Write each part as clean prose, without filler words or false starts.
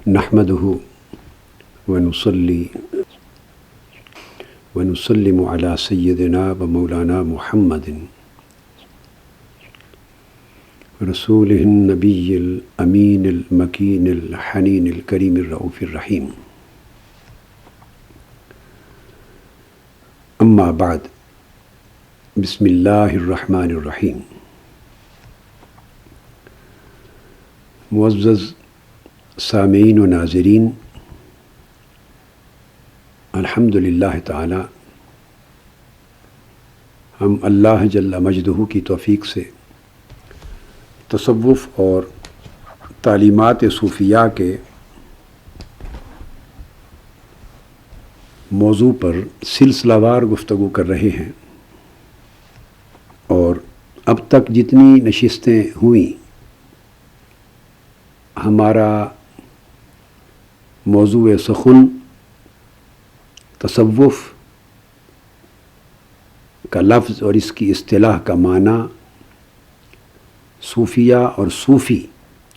نحمده ونصلي ونسلم على سيدنا ومولانا محمد رسوله النبي الأمين المكين الحنين الكريم الرؤوف الرحيم. أما بعد، بسم الله الرحمن الرحيم. معزز سامعین و ناظرین، الحمد للہ تعالی ہم اللہ جل مجدہ کی توفیق سے تصوف اور تعلیمات صوفیہ کے موضوع پر سلسلہ وار گفتگو کر رہے ہیں، اور اب تک جتنی نشستیں ہوئیں ہمارا موضوع سخن تصوف کا لفظ اور اس کی اصطلاح کا معنی، صوفیہ اور صوفی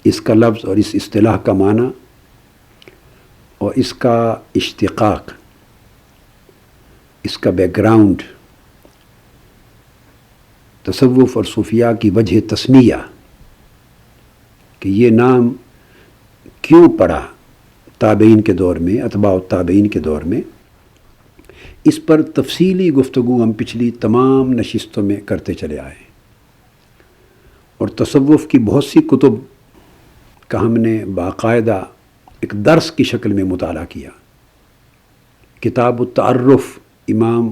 اس کا لفظ اور اس اصطلاح کا معنی، اور اس کا اشتقاق، اس کا بیک گراؤنڈ، تصوف اور صوفیہ کی وجہ تسمیہ کہ یہ نام کیوں پڑا تابعین کے دور میں، اتباع التابعین کے دور میں، اس پر تفصیلی گفتگو ہم پچھلی تمام نشستوں میں کرتے چلے آئے، اور تصوف کی بہت سی کتب کا ہم نے باقاعدہ ایک درس کی شکل میں مطالعہ کیا. کتاب التعرف امام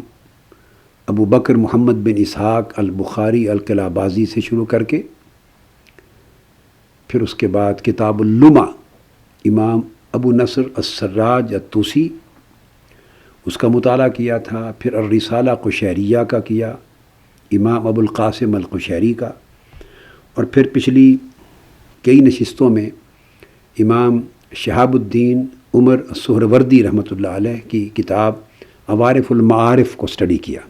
ابو بکر محمد بن اسحاق البخاری القلابازی سے شروع کر کے، پھر اس کے بعد کتاب اللمع امام ابو نصر السراج الطوسی، اس کا مطالعہ کیا تھا. پھر الرسالہ قشیریہ کا کیا، امام ابو القاسم القشیری کا، اور پھر پچھلی کئی نشستوں میں امام شہاب الدین عمر السہروردی رحمۃ اللہ علیہ کی کتاب عوارف المعارف کو اسٹڈی کیا.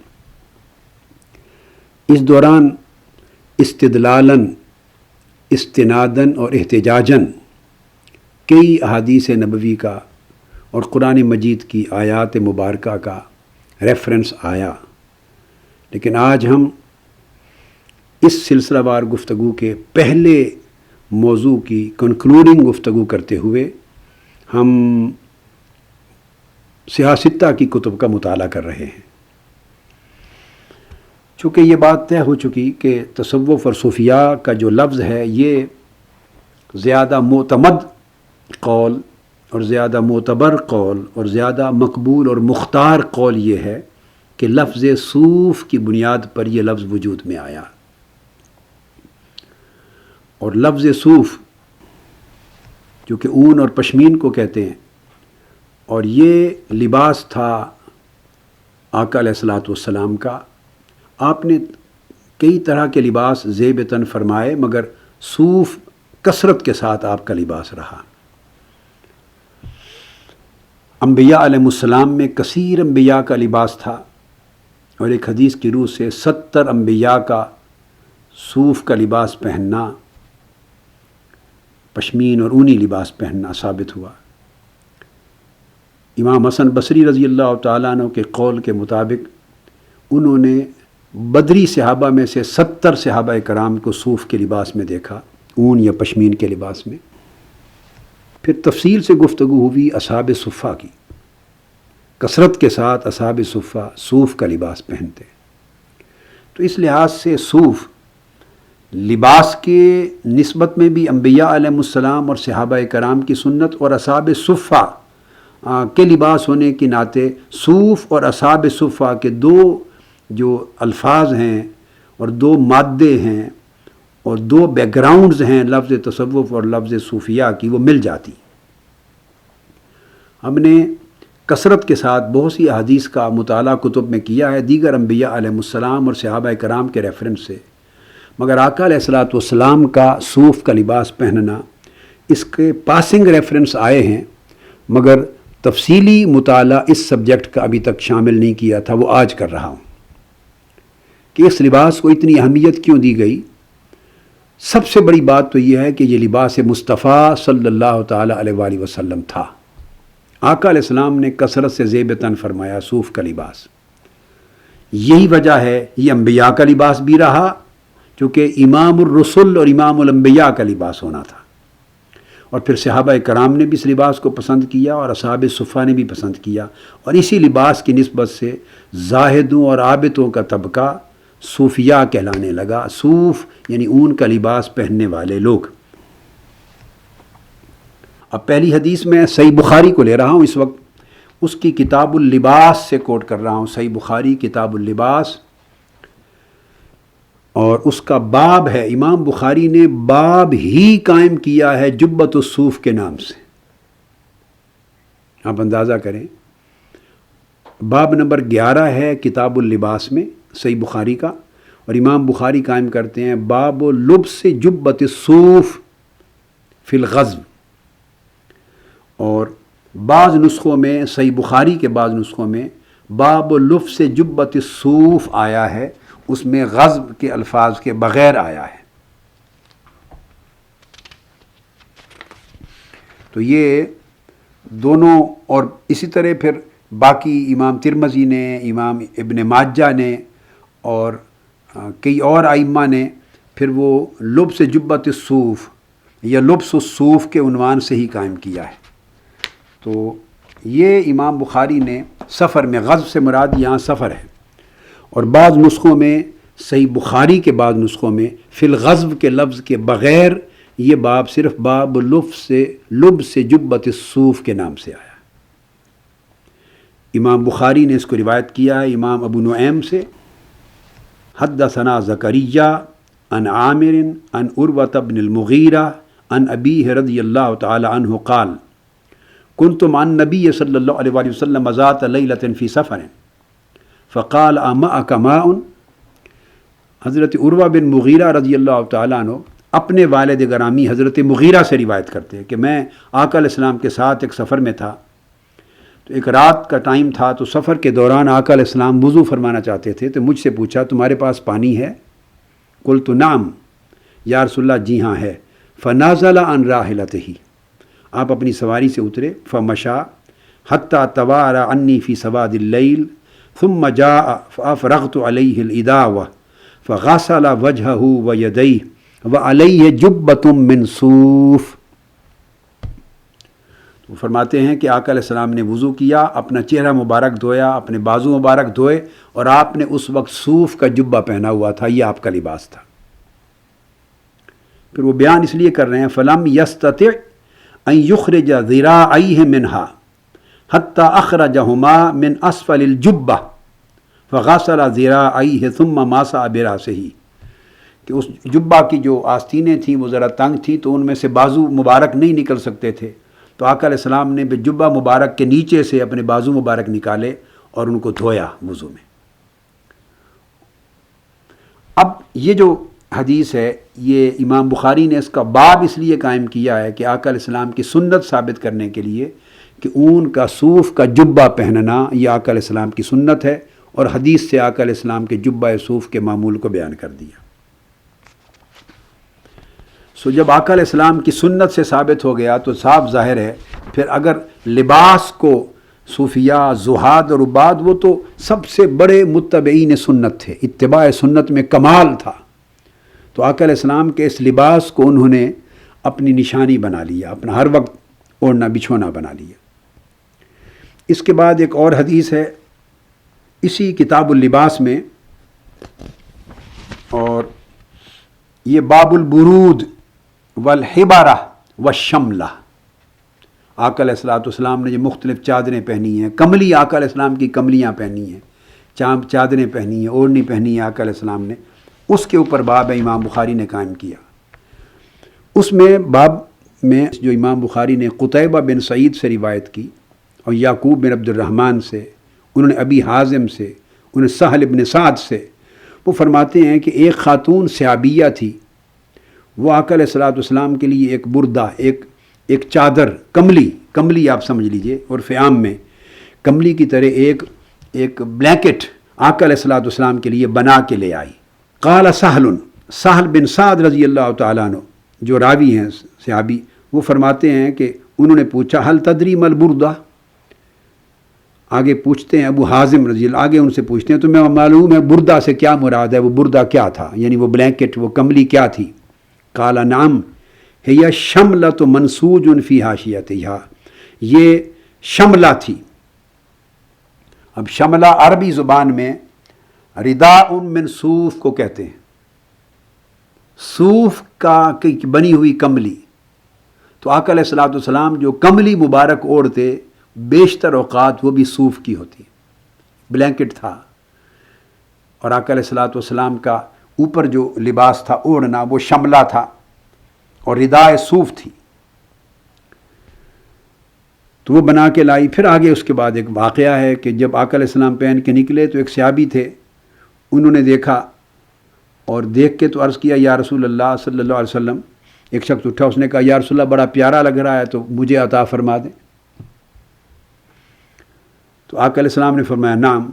اس دوران استدلالاً، استناداً اور احتجاجاً کئی احادیث نبوی کا اور قرآن مجید کی آیات مبارکہ کا ریفرنس آیا، لیکن آج ہم اس سلسلہ وار گفتگو کے پہلے موضوع کی کنکلوڈنگ گفتگو کرتے ہوئے ہم سیاستہ کی کتب کا مطالعہ کر رہے ہیں. چونکہ یہ بات طے ہو چکی کہ تصوف اور صوفیہ کا جو لفظ ہے یہ زیادہ معتمد قول اور زیادہ معتبر قول اور زیادہ مقبول اور مختار قول یہ ہے کہ لفظ صوف کی بنیاد پر یہ لفظ وجود میں آیا. اور لفظ صوف جو کہ اون اور پشمین کو کہتے ہیں، اور یہ لباس تھا آقا علیہ الصلوۃ والسلام کا. آپ نے کئی طرح کے لباس زیب تن فرمائے، مگر صوف کثرت کے ساتھ آپ کا لباس رہا. انبیاء علیہ السلام میں کثیر انبیاء کا لباس تھا، اور ایک حدیث کی روح سے 70 انبیاء کا صوف کا لباس پہننا، پشمین اور اونی لباس پہننا ثابت ہوا. امام حسن بصری رضی اللہ تعالیٰ عنہ کے قول کے مطابق انہوں نے بدری صحابہ میں سے 70 صحابہ کرام کو صوف کے لباس میں دیکھا، اون یا پشمین کے لباس میں. پھر تفصیل سے گفتگو ہوئی اصحاب صفہ کی. کثرت کے ساتھ اصحاب صفہ صوف کا لباس پہنتے. تو اس لحاظ سے صوف لباس کے نسبت میں بھی انبیاء علیہ السلام اور صحابہ کرام کی سنت، اور اصحاب صفہ کے لباس ہونے کے ناطے صوف اور اصحاب صفہ کے دو جو الفاظ ہیں اور دو مادے ہیں اور دو بیک گراؤنڈز ہیں لفظ تصوف اور لفظ صوفیہ کی، وہ مل جاتی. ہم نے کثرت کے ساتھ بہت سی احادیث کا مطالعہ کتب میں کیا ہے دیگر انبیاء علیہ السلام اور صحابہ کرام کے ریفرنس سے، مگر آقا علیہ الصلوۃ والسلام کا صوف کا لباس پہننا، اس کے پاسنگ ریفرنس آئے ہیں، مگر تفصیلی مطالعہ اس سبجیکٹ کا ابھی تک شامل نہیں کیا تھا. وہ آج کر رہا ہوں کہ اس لباس کو اتنی اہمیت کیوں دی گئی. سب سے بڑی بات تو یہ ہے کہ یہ لباس مصطفیٰ صلی اللہ تعالیٰ علیہ وآلہ وسلم تھا۔ آقا علیہ السلام نے کثرت سے زیب تن فرمایا صوف کا لباس۔ یہی وجہ ہے یہ انبیاء کا لباس بھی رہا، چونکہ امام الرسل اور امام الانبیاء کا لباس ہونا تھا، اور پھر صحابہ کرام نے بھی اس لباس کو پسند کیا اور اصحاب صفہ نے بھی پسند کیا، اور اسی لباس کی نسبت سے زاہدوں اور عابدوں کا طبقہ صوفیاء کہلانے لگا۔ صوف یعنی اون کا لباس پہننے والے لوگ۔ اب پہلی حدیث میں صحیح بخاری کو لے رہا ہوں اس وقت، اس کی کتاب اللباس سے کوٹ کر رہا ہوں، صحیح بخاری کتاب اللباس، اور اس کا باب ہے، امام بخاری نے باب ہی قائم کیا ہے جبۃ الصوف کے نام سے۔ آپ اندازہ کریں، باب نمبر 11 ہے کتاب اللباس میں صحیح بخاری کا، اور امام بخاری قائم کرتے ہیں باب لبس جبۃ الصوف فی الغزو، اور بعض نسخوں میں صحیح بخاری کے بعض نسخوں میں باب لبس جبۃ الصوف آیا ہے، اس میں غزو کے الفاظ کے بغیر آیا ہے۔ تو یہ دونوں، اور اسی طرح پھر باقی امام ترمذی نے، امام ابن ماجہ نے اور کئی اور ائمہ نے پھر وہ لبس جبۃ الصوف یا لبس الصوف کے عنوان سے ہی قائم کیا ہے۔ تو یہ امام بخاری نے سفر میں، غزو سے مراد یہاں سفر ہے، اور بعض نسخوں میں صحیح بخاری کے بعض نسخوں میں فی الغزو کے لفظ کے بغیر یہ باب صرف باب لبس جبۃ الصوف کے نام سے آیا۔ امام بخاری نے اس کو روایت کیا ہے امام ابو نعیم سے، حدثنا زکریا عن عامر عن عروۃ بن المغیرہ عن ابیہ رضی اللہ تعالی عنہ قال كنت مع النبي صلی اللہ علیہ وآلہ وسلم ذات لیلۃ فی سفر فقال امعک ماء۔ حضرت عروہ بن مغیرہ رضی اللہ تعالیٰ عنہ اپنے والد گرامی حضرت مغیرہ سے روایت کرتے ہیں کہ میں آقا علیہ السلام کے ساتھ ایک سفر میں تھا، تو ایک رات کا ٹائم تھا، تو سفر کے دوران آقا علیہ السلام وضو فرمانا چاہتے تھے، تو مجھ سے پوچھا تمہارے پاس پانی ہے؟ قلت نعم، یا رسول اللہ جی ہاں ہے۔ فنازل عن راحلتہ، آپ اپنی سواری سے اترے، فمشا حتی توارى عنی فی سواد اللیل ثم جاء فافرغت علیہ الاداوہ فغسل وجهه ويديه وعليه جبۃ من صوف۔ تو فرماتے ہیں کہ آقا علیہ السلام نے وضو کیا، اپنا چہرہ مبارک دھویا، اپنے بازو مبارک دھوئے، اور آپ نے اس وقت صوف کا جبہ پہنا ہوا تھا، یہ آپ کا لباس تھا۔ پھر وہ بیان اس لیے کر رہے ہیں فلم یستطع ان یخرج ذراعیہ منہا حتی اخرجہما من اسفل الجبہ فغسل ذراعیہ ثم ماسح براسہ، کہ اس جبہ کی جو آستینیں تھیں وہ ذرا تنگ تھیں، تو ان میں سے بازو مبارک نہیں نکل سکتے تھے، تو آقا علیہ السلام نے جبہ مبارک کے نیچے سے اپنے بازو مبارک نکالے اور ان کو دھویا وضو میں۔ اب یہ جو حدیث ہے، یہ امام بخاری نے اس کا باب اس لیے قائم کیا ہے کہ آقا علیہ السلام کی سنت ثابت کرنے کے لیے کہ اون کا صوف کا جبہ پہننا یہ آقا علیہ السلام کی سنت ہے، اور حدیث سے آقا علیہ السلام کے جبہ صوف کے معمول کو بیان کر دیا۔ جب آقا علیہ السلام کی سنت سے ثابت ہو گیا تو صاف ظاہر ہے پھر اگر لباس کو صوفیاء، زہاد اور عباد، وہ تو سب سے بڑے متبعین سنت تھے، اتباع سنت میں کمال تھا، تو آقا علیہ السلام کے اس لباس کو انہوں نے اپنی نشانی بنا لیا، اپنا ہر وقت اوڑھنا بچھونا بنا لیا۔ اس کے بعد ایک اور حدیث ہے اسی کتاب اللباس میں، اور یہ باب البرود والحبرہ والشملہ۔ آقا علیہ السلام نے جو مختلف چادریں پہنی ہیں، کملی آقا علیہ السلام کی کملیاں پہنی ہیں، چادریں پہنی ہیں، اوڑھنی پہنی ہے آقا علیہ السلام نے، اس کے اوپر باب امام بخاری نے قائم کیا۔ اس میں باب میں جو امام بخاری نے قتیبہ بن سعید سے روایت کی اور یعقوب بن عبد الرحمن سے، انہوں نے ابی حازم سے، انہوں نے سہل بن سعد سے، وہ فرماتے ہیں کہ ایک خاتون صحابیہ تھی، وہ آقا علیہ السلام کے لیے ایک بردہ، ایک چادر، کملی آپ سمجھ لیجئے، اور عام میں کملی کی طرح ایک بلینکٹ آقا علیہ السلام کے لیے بنا کے لے آئی۔ قال سہل، سہل بن سعد رضی اللہ تعالیٰ عنہ جو راوی ہیں صحابی، وہ فرماتے ہیں کہ انہوں نے پوچھا حل تدری مل بردہ، آگے پوچھتے ہیں ابو حازم رضی اللہ، آگے ان سے پوچھتے ہیں تو میں معلوم ہے بردہ سے کیا مراد ہے، وہ بردہ کیا تھا، یعنی وہ بلینکٹ، وہ کملی کیا تھی؟ قال نعم ہی شملۃ منسوج فی حاشیتہا، یہ شملہ تھی۔ اب شملہ عربی زبان میں رداء من صوف کو کہتے ہیں، صوف کا بنی ہوئی کملی۔ تو آقا علیہ الصلوۃ والسلام جو کملی مبارک اوڑھتے بیشتر اوقات وہ بھی صوف کی ہوتی، بلینکٹ تھا، اور آقا علیہ الصلوۃ والسلام کا اوپر جو لباس تھا اوڑھنا وہ شملہ تھا اور ردائے صوف تھی، تو وہ بنا کے لائی۔ پھر آگے اس کے بعد ایک واقعہ ہے کہ جب آقا علیہ السلام پہن کے نکلے تو ایک صحابی تھے، انہوں نے دیکھا اور دیکھ کے تو عرض کیا یا رسول اللہ صلی اللہ علیہ وسلم، ایک شخص اٹھا، اس نے کہا یا رسول اللہ بڑا پیارا لگ رہا ہے تو مجھے عطا فرما دیں۔ تو آقا علیہ السلام نے فرمایا نعم،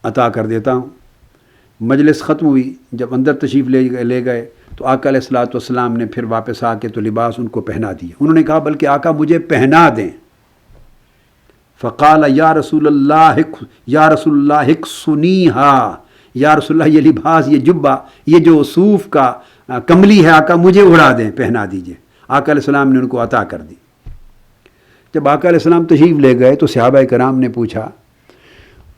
عطا کر دیتا ہوں۔ مجلس ختم ہوئی، جب اندر تشریف لے گئے تو آقا علیہ الصلوۃ والسلام نے پھر واپس آ کے تو لباس ان کو پہنا دیا۔ انہوں نے کہا بلکہ آقا مجھے پہنا دیں۔ فقال یا رسول اللہ اکسنیہا، یا رسول اللہ یہ لباس، یہ جبہ، یہ جو صوف کا کملی ہے آقا مجھے اڑا دیں، پہنا دیجئے۔ آقا علیہ السلام نے ان کو عطا کر دی۔ جب آقا علیہ السلام تشریف لے گئے تو صحابہ کرام نے پوچھا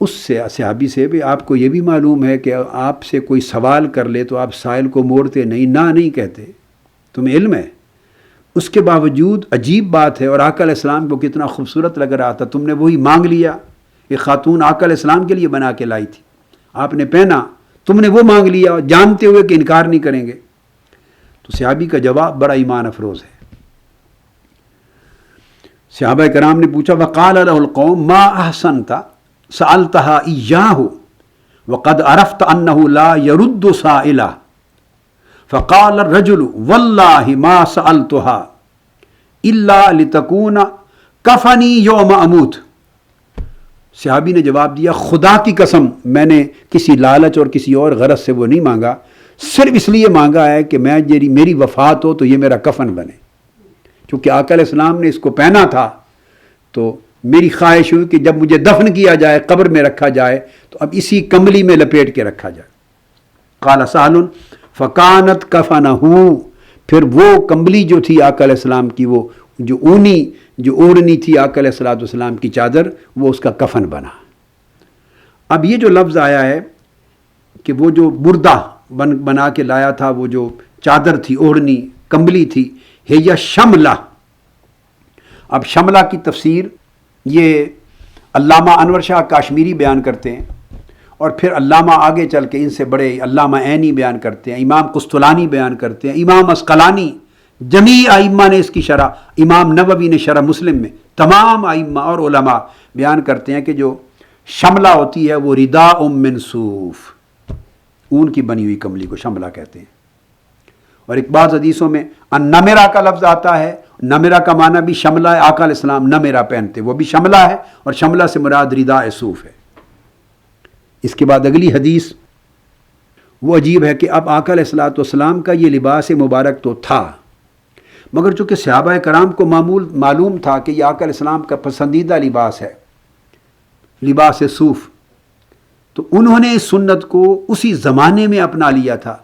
اس سے صحابی سے بھی آپ کو یہ بھی معلوم ہے کہ آپ سے کوئی سوال کر لے تو آپ سائل کو موڑتے نہیں، نہ نہیں کہتے، تمہیں علم ہے؟ اس کے باوجود عجیب بات ہے، اور آقا علیہ السلام کو کتنا خوبصورت لگ رہا تھا، تم نے وہی مانگ لیا۔ ایک خاتون آقا علیہ السلام کے لیے بنا کے لائی تھی، آپ نے پہنا، تم نے وہ مانگ لیا جانتے ہوئے کہ انکار نہیں کریں گے۔ تو صحابی کا جواب بڑا ایمان افروز ہے۔ صحابہ کرام نے پوچھا وقال له القوم ما احسنت سألتها إياه وقد عرفت أنه لا يرد سائلہ، فقال الرجل والله ما سألتها إلا لتكون كفني يوم أموت۔ صحابی نے جواب دیا خدا کی قسم میں نے کسی لالچ اور کسی اور غرض سے وہ نہیں مانگا، صرف اس لیے مانگا ہے کہ میری وفات ہو تو یہ میرا کفن بنے، کیونکہ آقا علیہ السلام نے اس کو پہنا تھا تو میری خواہش ہوئی کہ جب مجھے دفن کیا جائے، قبر میں رکھا جائے تو اب اسی کملی میں لپیٹ کے رکھا جائے۔ قال سہل فکانت کفنہ، پھر وہ کمبلی جو تھی آقا علیہ السلام کی، وہ جو اونی جو اوڑھنی تھی آقا علیہ الصلوۃ والسلام کی چادر، وہ اس کا کفن بنا۔ اب یہ جو لفظ آیا ہے کہ وہ جو بردہ بنا کے لایا تھا، وہ جو چادر تھی، اوڑھنی کمبلی تھی، ہے یا شملہ۔ اب شملہ کی تفسیر یہ علامہ انور شاہ کاشمیری بیان کرتے ہیں، اور پھر علامہ آگے چل کے ان سے بڑے علامہ عینی بیان کرتے ہیں، امام قسطلانی بیان کرتے ہیں، امام عسقلانی، جمیع ائمہ نے اس کی شرح، امام نووی نے شرح مسلم میں، تمام ائمہ اور علماء بیان کرتے ہیں کہ جو شملہ ہوتی ہے وہ رداء من صوف، اون کی بنی ہوئی کملی کو شملہ کہتے ہیں۔ اور ایک بعض حدیثوں میں نمرہ کا لفظ آتا ہے، نمرہ کا معنی بھی شملہ ہے، آقا علیہ السلام نمرہ پہنتے، وہ بھی شملہ ہے، اور شملہ سے مراد رداء صوف ہے۔ اس کے بعد اگلی حدیث وہ عجیب ہے کہ اب آقا علیہ الصلوۃ والسلام کا یہ لباس مبارک تو تھا، مگر چونکہ صحابہ کرام کو معلوم تھا کہ یہ آقا علیہ السلام کا پسندیدہ لباس ہے، لباس صوف، تو انہوں نے اس سنت کو اسی زمانے میں اپنا لیا تھا،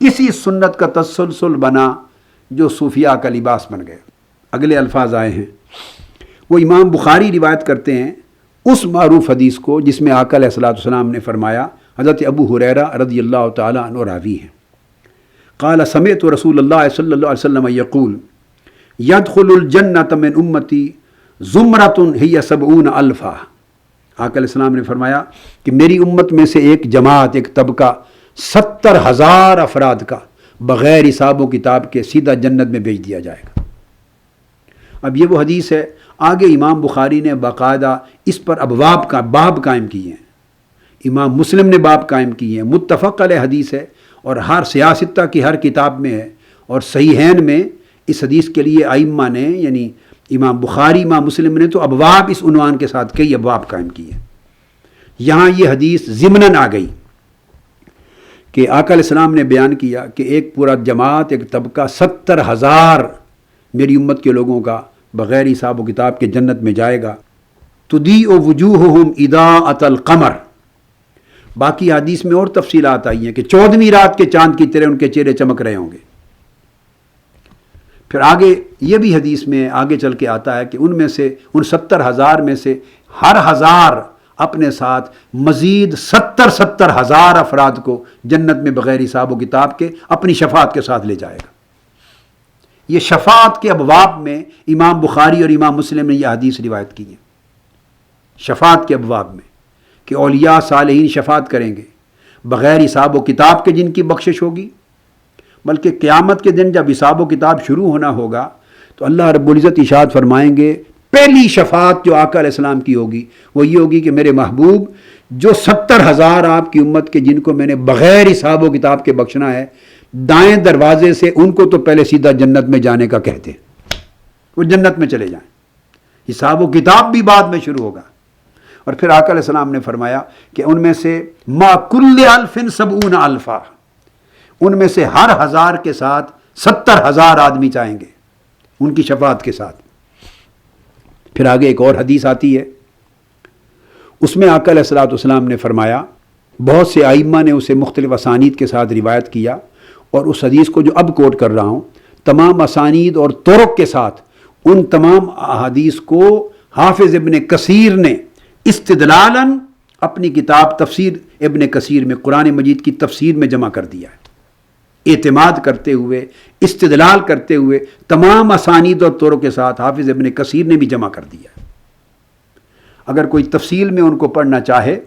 اسی سنت کا تسلسل بنا جو صوفیاء کا لباس بن گیا۔ اگلے الفاظ آئے ہیں، وہ امام بخاری روایت کرتے ہیں اس معروف حدیث کو جس میں آقا علیہ الصلوۃ والسلام نے فرمایا، حضرت ابو ہریرہ رضی اللہ تعالیٰ عنہ راوی ہیں، قال سمعت رسول اللہ صلی اللہ علیہ وسلم یقول يدخل الجنۃ من امتی زمرۃ ہی 70,000۔ آقا علیہ السلام نے فرمایا کہ میری امت میں سے ایک جماعت، ایک طبقہ 70,000 افراد کا بغیر حساب و کتاب کے سیدھا جنت میں بھیج دیا جائے گا۔ اب یہ وہ حدیث ہے، آگے امام بخاری نے باقاعدہ اس پر ابواب کا باب قائم کیے ہیں، امام مسلم نے باب قائم کیے ہیں، متفق علیہ حدیث ہے، اور ہر سیاستہ کی ہر کتاب میں ہے، اور صحیحین میں اس حدیث کے لیے ائمہ نے، یعنی امام بخاری، امام مسلم نے تو ابواب اس عنوان کے ساتھ کئی ابواب قائم کیے۔ یہاں یہ حدیث ضمناً آ گئی کہ آقا علیہ السلام نے بیان کیا کہ ایک پورا جماعت، ایک طبقہ 70,000 میری امت کے لوگوں کا بغیر حساب و کتاب کے جنت میں جائے گا. تُضِیءُ وُجُوهُهُمْ إِضَاءَةَ الْقَمَرِ. باقی حدیث میں اور تفصیلات آئی ہیں کہ 14ویں رات کے چاند کی طرح ان کے چہرے چمک رہے ہوں گے. پھر آگے یہ بھی حدیث میں آگے چل کے آتا ہے کہ ان میں سے، ان 70,000 میں سے ہر 1000 اپنے ساتھ مزید 70,000 افراد کو جنت میں بغیر حساب و کتاب کے اپنی شفاعت کے ساتھ لے جائے گا. یہ شفاعت کے ابواب میں امام بخاری اور امام مسلم نے یہ حدیث روایت کی ہے. شفاعت کے ابواب میں کہ اولیاء صالحین شفاعت کریں گے بغیر حساب و کتاب کے، جن کی بخشش ہوگی. بلکہ قیامت کے دن جب حساب و کتاب شروع ہونا ہوگا تو اللہ رب العزت ارشاد فرمائیں گے، پہلی شفاعت جو آقا علیہ السلام کی ہوگی وہ یہ ہوگی کہ میرے محبوب، جو 70,000 آپ کی امت کے جن کو میں نے بغیر حساب و کتاب کے بخشنا ہے، دائیں دروازے سے ان کو تو پہلے سیدھا جنت میں جانے کا کہتے، وہ جنت میں چلے جائیں. حساب و کتاب بھی بعد میں شروع ہوگا. اور پھر آقا علیہ السلام نے فرمایا کہ ان میں سے ما کل الف 70 الفا، ان میں سے ہر 1000 کے ساتھ 70,000 آدمی چاہیں گے ان کی شفاعت کے ساتھ. پھر آگے ایک اور حدیث آتی ہے، اس میں آقا علیہ السلام نے فرمایا، بہت سے ائمہ نے اسے مختلف اسانید کے ساتھ روایت کیا، اور اس حدیث کو جو اب کوٹ کر رہا ہوں تمام اسانید اور طرق کے ساتھ ان تمام احادیث کو حافظ ابن کثیر نے استدلالاً اپنی کتاب تفسیر ابن کثیر میں قرآن مجید کی تفسیر میں جمع کر دیا ہے. اعتماد کرتے ہوئے، استدلال کرتے ہوئے تمام اسانید اور طرق کے ساتھ حافظ ابن کثیر نے بھی جمع کر دیا ہے. اگر کوئی تفصیل میں ان کو پڑھنا چاہے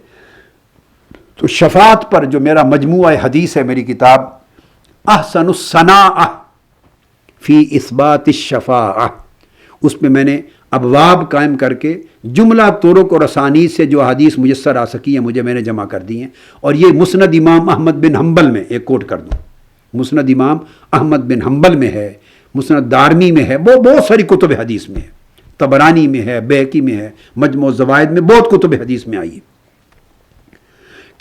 تو شفاعت پر جو میرا مجموعہ حدیث ہے، میری کتاب احسن الصناعہ فی اثبات الشفاعہ، اس میں میں نے ابواب قائم کر کے جملہ طرق اور اسانید سے جو حدیث میسر آ سکی ہیں میں نے جمع کر دی ہیں. اور یہ مسند امام احمد بن حنبل میں، ایک کوٹ کر دوں، مسند امام احمد بن حنبل میں ہے، مسند دارمی میں ہے، بہت ساری کتب حدیث میں ہے، طبرانی میں ہے، بیہقی میں ہے، مجموع الزوائد میں بہت کتب حدیث میں آئی ہے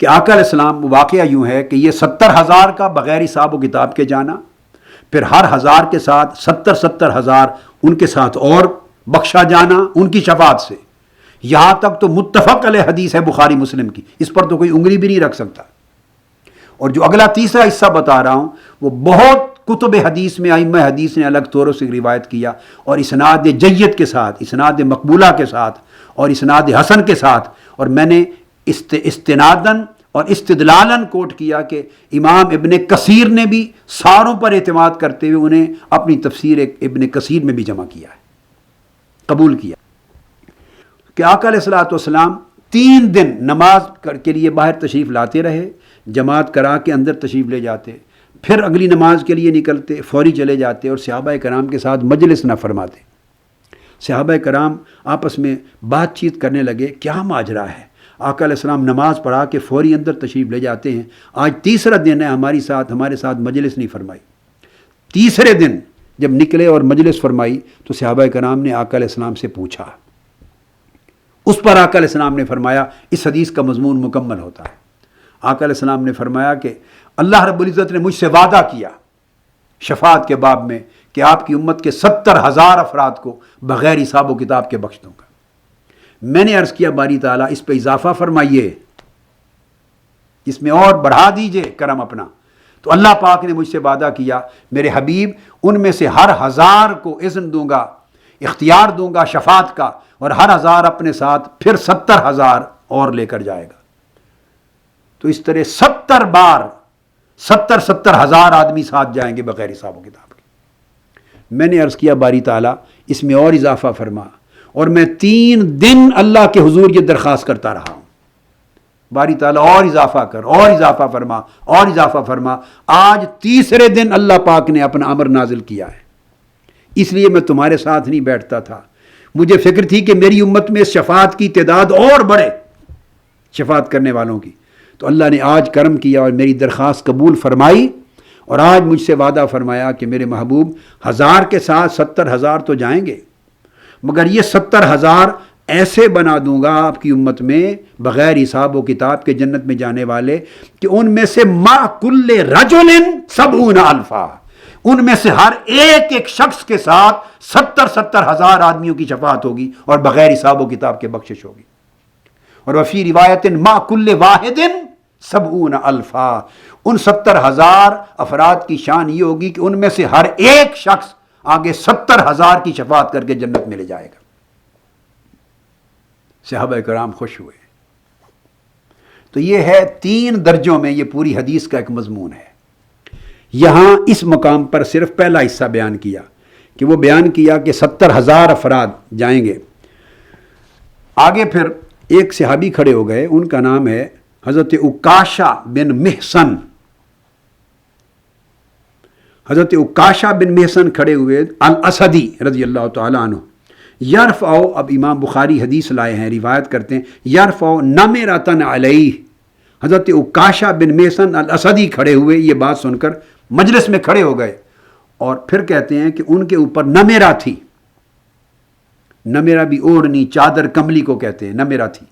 کہ آقا علیہ السلام، واقعہ یوں ہے کہ یہ 70,000 کا بغیر حساب و کتاب کے جانا، پھر ہر 1000 کے ساتھ 70,000 ان کے ساتھ اور بخشا جانا ان کی شفاعت سے. یہاں تک تو متفق علیہ حدیث ہے بخاری مسلم کی، اس پر تو کوئی انگلی بھی نہیں رکھ سکتا. اور جو اگلا تیسرا حصہ بتا رہا ہوں وہ بہت کتب حدیث میں ائمہ حدیث نے الگ طوروں سے روایت کیا، اور اسناد جید کے ساتھ، اسناد مقبولہ کے ساتھ، اور اسناد حسن کے ساتھ. اور میں نے استناداً اور استدلالاً کوٹ کیا کہ امام ابن کثیر نے بھی ساروں پر اعتماد کرتے ہوئے انہیں اپنی تفسیر ابن کثیر میں بھی جمع کیا ہے، قبول کیا کہ آقا علیہ السلام 3 دن نماز کے لیے باہر تشریف لاتے رہے، جماعت کرا کے اندر تشریف لے جاتے، پھر اگلی نماز کے لیے نکلتے، فوری چلے جاتے اور صحابہ کرام کے ساتھ مجلس نہ فرماتے. صحابہ کرام آپس میں بات چیت کرنے لگے، کیا ماجرا ہے؟ آقا علیہ السلام نماز پڑھا کے فوری اندر تشریف لے جاتے ہیں، آج تیسرا دن ہے ہمارے ساتھ مجلس نہیں فرمائی. تیسرے دن جب نکلے اور مجلس فرمائی تو صحابہ کرام نے آقا علیہ السلام سے پوچھا. اس پر آقا علیہ السلام نے فرمایا، اس حدیث کا مضمون مکمل ہوتا ہے. آقا علیہ السلام نے فرمایا کہ اللہ رب العزت نے مجھ سے وعدہ کیا شفاعت کے باب میں کہ آپ کی امت کے 70,000 افراد کو بغیر حساب و کتاب کے بخش دوں گا. میں نے عرض کیا باری تعالیٰ اس پہ اضافہ فرمائیے، اس میں اور بڑھا دیجئے کرم اپنا. تو اللہ پاک نے مجھ سے وعدہ کیا، میرے حبیب ان میں سے ہر 1000 کو اذن دوں گا، اختیار دوں گا شفاعت کا، اور ہر 1000 اپنے ساتھ پھر 70,000 اور لے کر جائے گا. تو اس طرح 70 بار 70,000 آدمی ساتھ جائیں گے بغیر حساب و کتاب کے. میں نے عرض کیا باری تعالیٰ اس میں اور اضافہ فرما، اور میں 3 دن اللہ کے حضور یہ درخواست کرتا رہا ہوں، باری تعالیٰ اور اضافہ کر، اور اضافہ فرما، اور اضافہ فرما. آج تیسرے دن اللہ پاک نے اپنا امر نازل کیا ہے. اس لیے میں تمہارے ساتھ نہیں بیٹھتا تھا، مجھے فکر تھی کہ میری امت میں شفاعت کی تعداد اور بڑھے، شفاعت کرنے والوں کی. تو اللہ نے آج کرم کیا اور میری درخواست قبول فرمائی، اور آج مجھ سے وعدہ فرمایا کہ میرے محبوب 1000 کے ساتھ 70,000 تو جائیں گے، مگر یہ 70,000 ایسے بنا دوں گا آپ کی امت میں بغیر حساب و کتاب کے جنت میں جانے والے کہ ان میں سے ما کل رجل 70 الفا، ان میں سے ہر ایک ایک شخص کے ساتھ 70,000 آدمیوں کی شفاعت ہوگی اور بغیر حساب و کتاب کے بخشش ہوگی۔ اور وفی روایت ما کل واحد 70 الفا، ان 70,000 افراد کی شان یہ ہوگی کہ ان میں سے ہر ایک شخص آگے 70,000 کی شفاعت کر کے جنت میں لے جائے گا۔ صحابہ کرام خوش ہوئے۔ تو یہ ہے 3 درجوں میں یہ پوری حدیث کا ایک مضمون ہے۔ یہاں اس مقام پر صرف پہلا حصہ بیان کیا کہ وہ بیان کیا کہ 70,000 افراد جائیں گے۔ آگے پھر ایک صحابی کھڑے ہو گئے، ان کا نام ہے حضرت عکاشہ بن محصن۔ حضرت عکاشہ بن محصن کھڑے ہوئے، الاسدی رضی اللہ تعالیٰ عنہ۔ یرفع، اب امام بخاری حدیث لائے ہیں، روایت کرتے ہیں، یرفع نمرۃ علیہ، حضرت عکاشہ بن محصن الاسدی کھڑے ہوئے، یہ بات سن کر مجلس میں کھڑے ہو گئے اور پھر کہتے ہیں کہ ان کے اوپر نمیرہ تھی۔ نمیرہ بھی اوڑھنی، چادر، کملی کو کہتے ہیں، نمیرہ تھی۔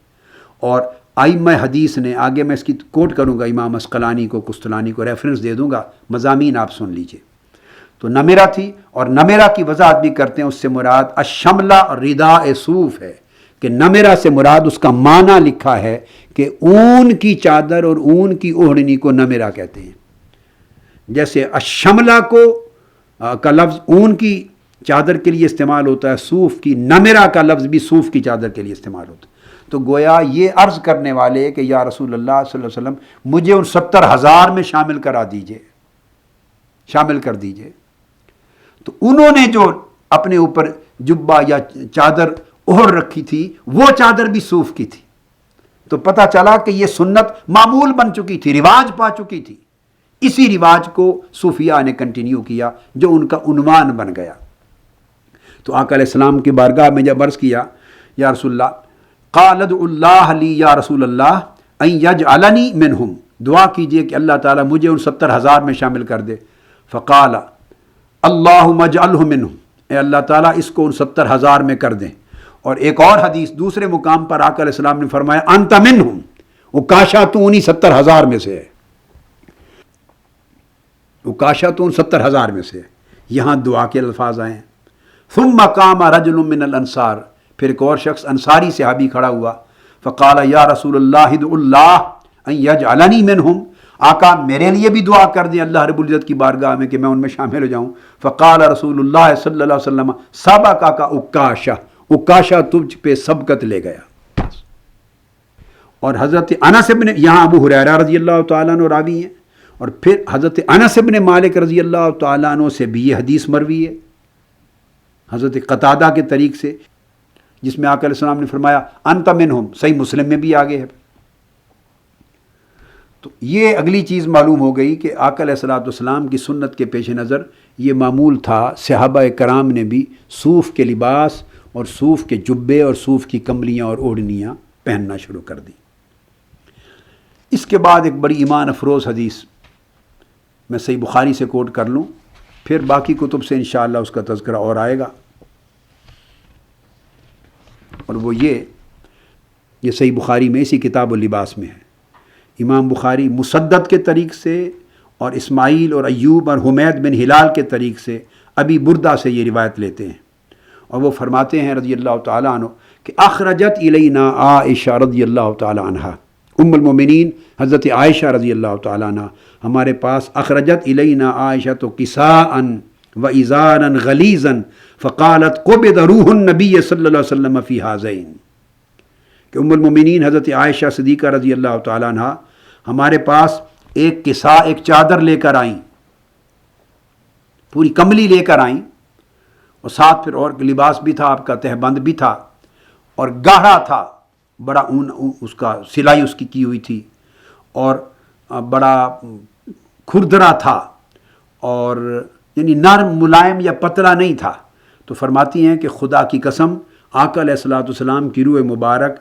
اور ائمہ حدیث نے، آگے میں اس کی کوٹ کروں گا، امام عسقلانی کو، قسطلانی کو ریفرنس دے دوں گا، مضامین آپ سن لیجئے۔ تو نمیرہ تھی، اور نمیرہ کی وضاحت بھی کرتے ہیں، اس سے مراد الشملہ رداء صوف ہے، کہ نمیرہ سے مراد اس کا معنی لکھا ہے کہ اون کی چادر اور اون کی اوڑھنی کو نمیرہ کہتے ہیں۔ جیسے الشملہ کا لفظ اون کی چادر کے لیے استعمال ہوتا ہے، صوف کی، نمیرہ کا لفظ بھی صوف کی چادر کے لیے استعمال ہوتا ہے۔ تو گویا یہ عرض کرنے والے کہ یا رسول اللہ صلی اللہ علیہ وسلم مجھے ان 70,000 میں شامل کرا دیجئے، شامل کر دیجئے۔ تو انہوں نے جو اپنے اوپر جبہ یا چادر اوڑھ رکھی تھی، وہ چادر بھی صوف کی تھی۔ تو پتہ چلا کہ یہ سنت معمول بن چکی تھی، رواج پا چکی تھی۔ اسی رواج کو صوفیاء نے کنٹینیو کیا، جو ان کا عنوان بن گیا۔ تو آقا علیہ السلام کی بارگاہ میں جب عرض کیا یا رسول اللہ، قال ادعو اللہ لی یا رسول اللہ ان یجعلنی منہم، دعا کیجئے کہ اللہ تعالیٰ مجھے ان 70,000 میں شامل کر دے۔ فقال اللہم اجعلہ منہم، اے اللہ تعالیٰ اس کو ان 70,000 میں کر دیں۔ اور ایک اور حدیث دوسرے مقام پر آقا علیہ السلام نے فرمایا انت منہم، عکاشہ تو انہی 70,000 میں سے ہے، عکاشہ تو ان 70,000 میں سے ہے۔ یہاں دعا کے الفاظ آئے ہیں۔ ثم قام رجل من الانصار، پھر ایک اور شخص انصاری صحابی کھڑا ہوا، فقال یا رسول اللہ ادعو اللہ ان یجعلنی منہم، آقا میرے لیے بھی دعا کر دیں اللہ رب العزت کی بارگاہ میں کہ میں ان میں شامل ہو جاؤں۔ فقال رسول اللہ صلی اللہ علیہ وسلم سبقک عکاشہ، عکاشہ تجھ پہ سبقت لے گیا۔ اور حضرت انس بن، یہاں ابو ہریرہ رضی اللہ تعالیٰ عنہ راوی ہیں، اور پھر حضرت انس بن مالک رضی اللہ تعالیٰ عنہ سے بھی یہ حدیث مروی ہے حضرت قتادہ کے طریق سے، جس میں آقا علیہ السلام نے فرمایا انت منہم، صحیح مسلم میں بھی آگے ہے۔ تو یہ اگلی چیز معلوم ہو گئی کہ آقا علیہ السلام کی سنت کے پیش نظر یہ معمول تھا، صحابہ کرام نے بھی صوف کے لباس اور صوف کے جبے اور صوف کی کملیاں اور اوڑھنیاں پہننا شروع کر دی۔ اس کے بعد ایک بڑی ایمان افروز حدیث میں صحیح بخاری سے کوٹ کر لوں، پھر باقی کتب سے انشاءاللہ اس کا تذکرہ اور آئے گا، اور وہ یہ صحیح بخاری میں اسی کتاب اللباس میں ہے۔ امام بخاری مسدد کے طریق سے اور اسماعیل اور ایوب اور حمید بن ہلال کے طریق سے ابی بردہ سے یہ روایت لیتے ہیں، اور وہ فرماتے ہیں رضی اللہ تعالیٰ عنہ کہ اخرجت الینا عائشہ رضی اللہ تعالیٰ عنہ، ام المومنین حضرت عائشہ رضی اللہ تعالیٰ عنہ ہمارے پاس، اخرجت الینا عائشہ تو کساء و ازارا غلیظا فقالت قبض روح النبی صلی اللہ علیہ وسلم فی ہذین، کہ ام المومنین حضرت عائشہ صدیقہ رضی اللہ تعالیٰ عنہ ہمارے پاس ایک کساء، ایک چادر لے کر آئیں، پوری کملی لے کر آئیں، اور ساتھ پھر اور لباس بھی تھا، آپ کا تہبند بھی تھا، اور گاڑھا تھا، بڑا اون اس کا سلائی اس کی ہوئی تھی، اور بڑا کھردرا تھا، اور یعنی نرم ملائم یا پتلا نہیں تھا۔ تو فرماتی ہیں کہ خدا کی قسم آقا علیہ السلام کی روح مبارک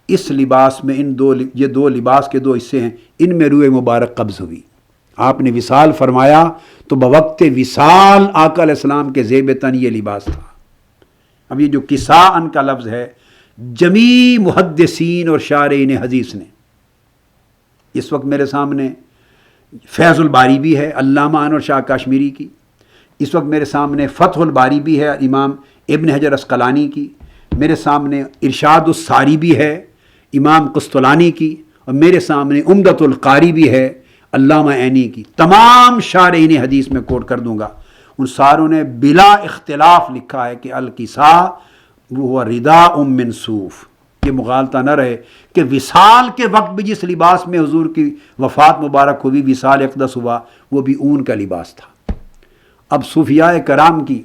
اس لباس میں، یہ دو لباس کے 2 حصے ہیں، ان میں روح مبارک قبض ہوئی۔ آپ نے وصال فرمایا تو بوقت وصال آقا علیہ السلام کے زیب تن یہ لباس تھا۔ اب یہ جو کساء کا لفظ ہے، جمی محدثین اور شارعین حدیث نے. اس وقت میرے سامنے فیض الباری بھی ہے علامہ انور شاہ کاشمیری کی، اس وقت میرے سامنے فتح الباری بھی ہے امام ابن حجر عسقلانی کی، میرے سامنے ارشاد الساری بھی ہے امام قسطلانی کی، اور میرے سامنے عمدۃ القاری بھی ہے علامہ عینی کی. تمام شارعین حدیث میں کوٹ کر دوں گا، ان ساروں نے بلا اختلاف لکھا ہے کہ الکساء وہ رداء من صوف. یہ مغالطہ نہ رہے کہ وصال کے وقت بھی جس لباس میں حضور کی وفات مبارک ہوئی، وصال اقدس ہوا، وہ بھی اون کا لباس تھا. اب صوفیاء کرام کی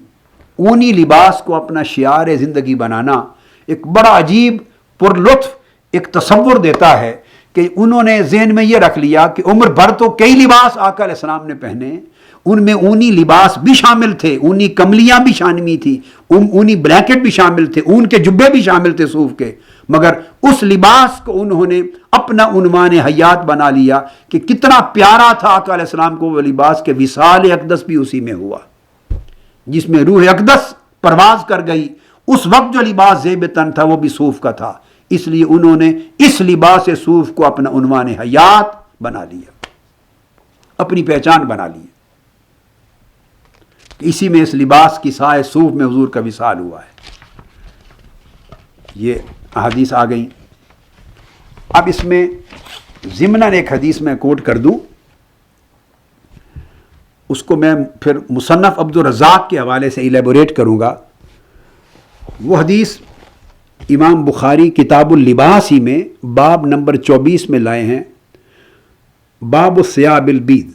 اونی لباس کو اپنا شعار زندگی بنانا ایک بڑا عجیب پرلطف ایک تصور دیتا ہے کہ انہوں نے ذہن میں یہ رکھ لیا کہ عمر بھر تو کئی لباس آقا علیہ السلام نے پہنے، ان میں اونی لباس بھی شامل تھے، اونی کملیاں بھی شامل تھی، اونی بلیکٹ بھی شامل تھے، اون کے جبے بھی شامل تھے صوف کے، مگر اس لباس کو انہوں نے اپنا عنوان حیات بنا لیا کہ کتنا پیارا تھا آقا علیہ السلام کو وہ لباس کہ وصال اقدس بھی اسی میں ہوا، جس میں روح اقدس پرواز کر گئی. اس وقت جو لباس زیب تن تھا وہ بھی صوف کا تھا، اس لیے انہوں نے اس لباس صوف کو اپنا عنوان حیات بنا لیا، اپنی پہچان بنا لی. اسی میں اس لباس کی سائے صوف میں حضور کا وصال ہوا ہے. یہ احادیث آ گئیں. اب اس میں ضمناً ایک حدیث میں کوٹ کر دوں، اس کو میں پھر مصنف عبد الرزاق کے حوالے سے ایلیبوریٹ کروں گا. وہ حدیث امام بخاری کتاب اللباس ہی میں باب نمبر 24 میں لائے ہیں، باب الثیاب البید،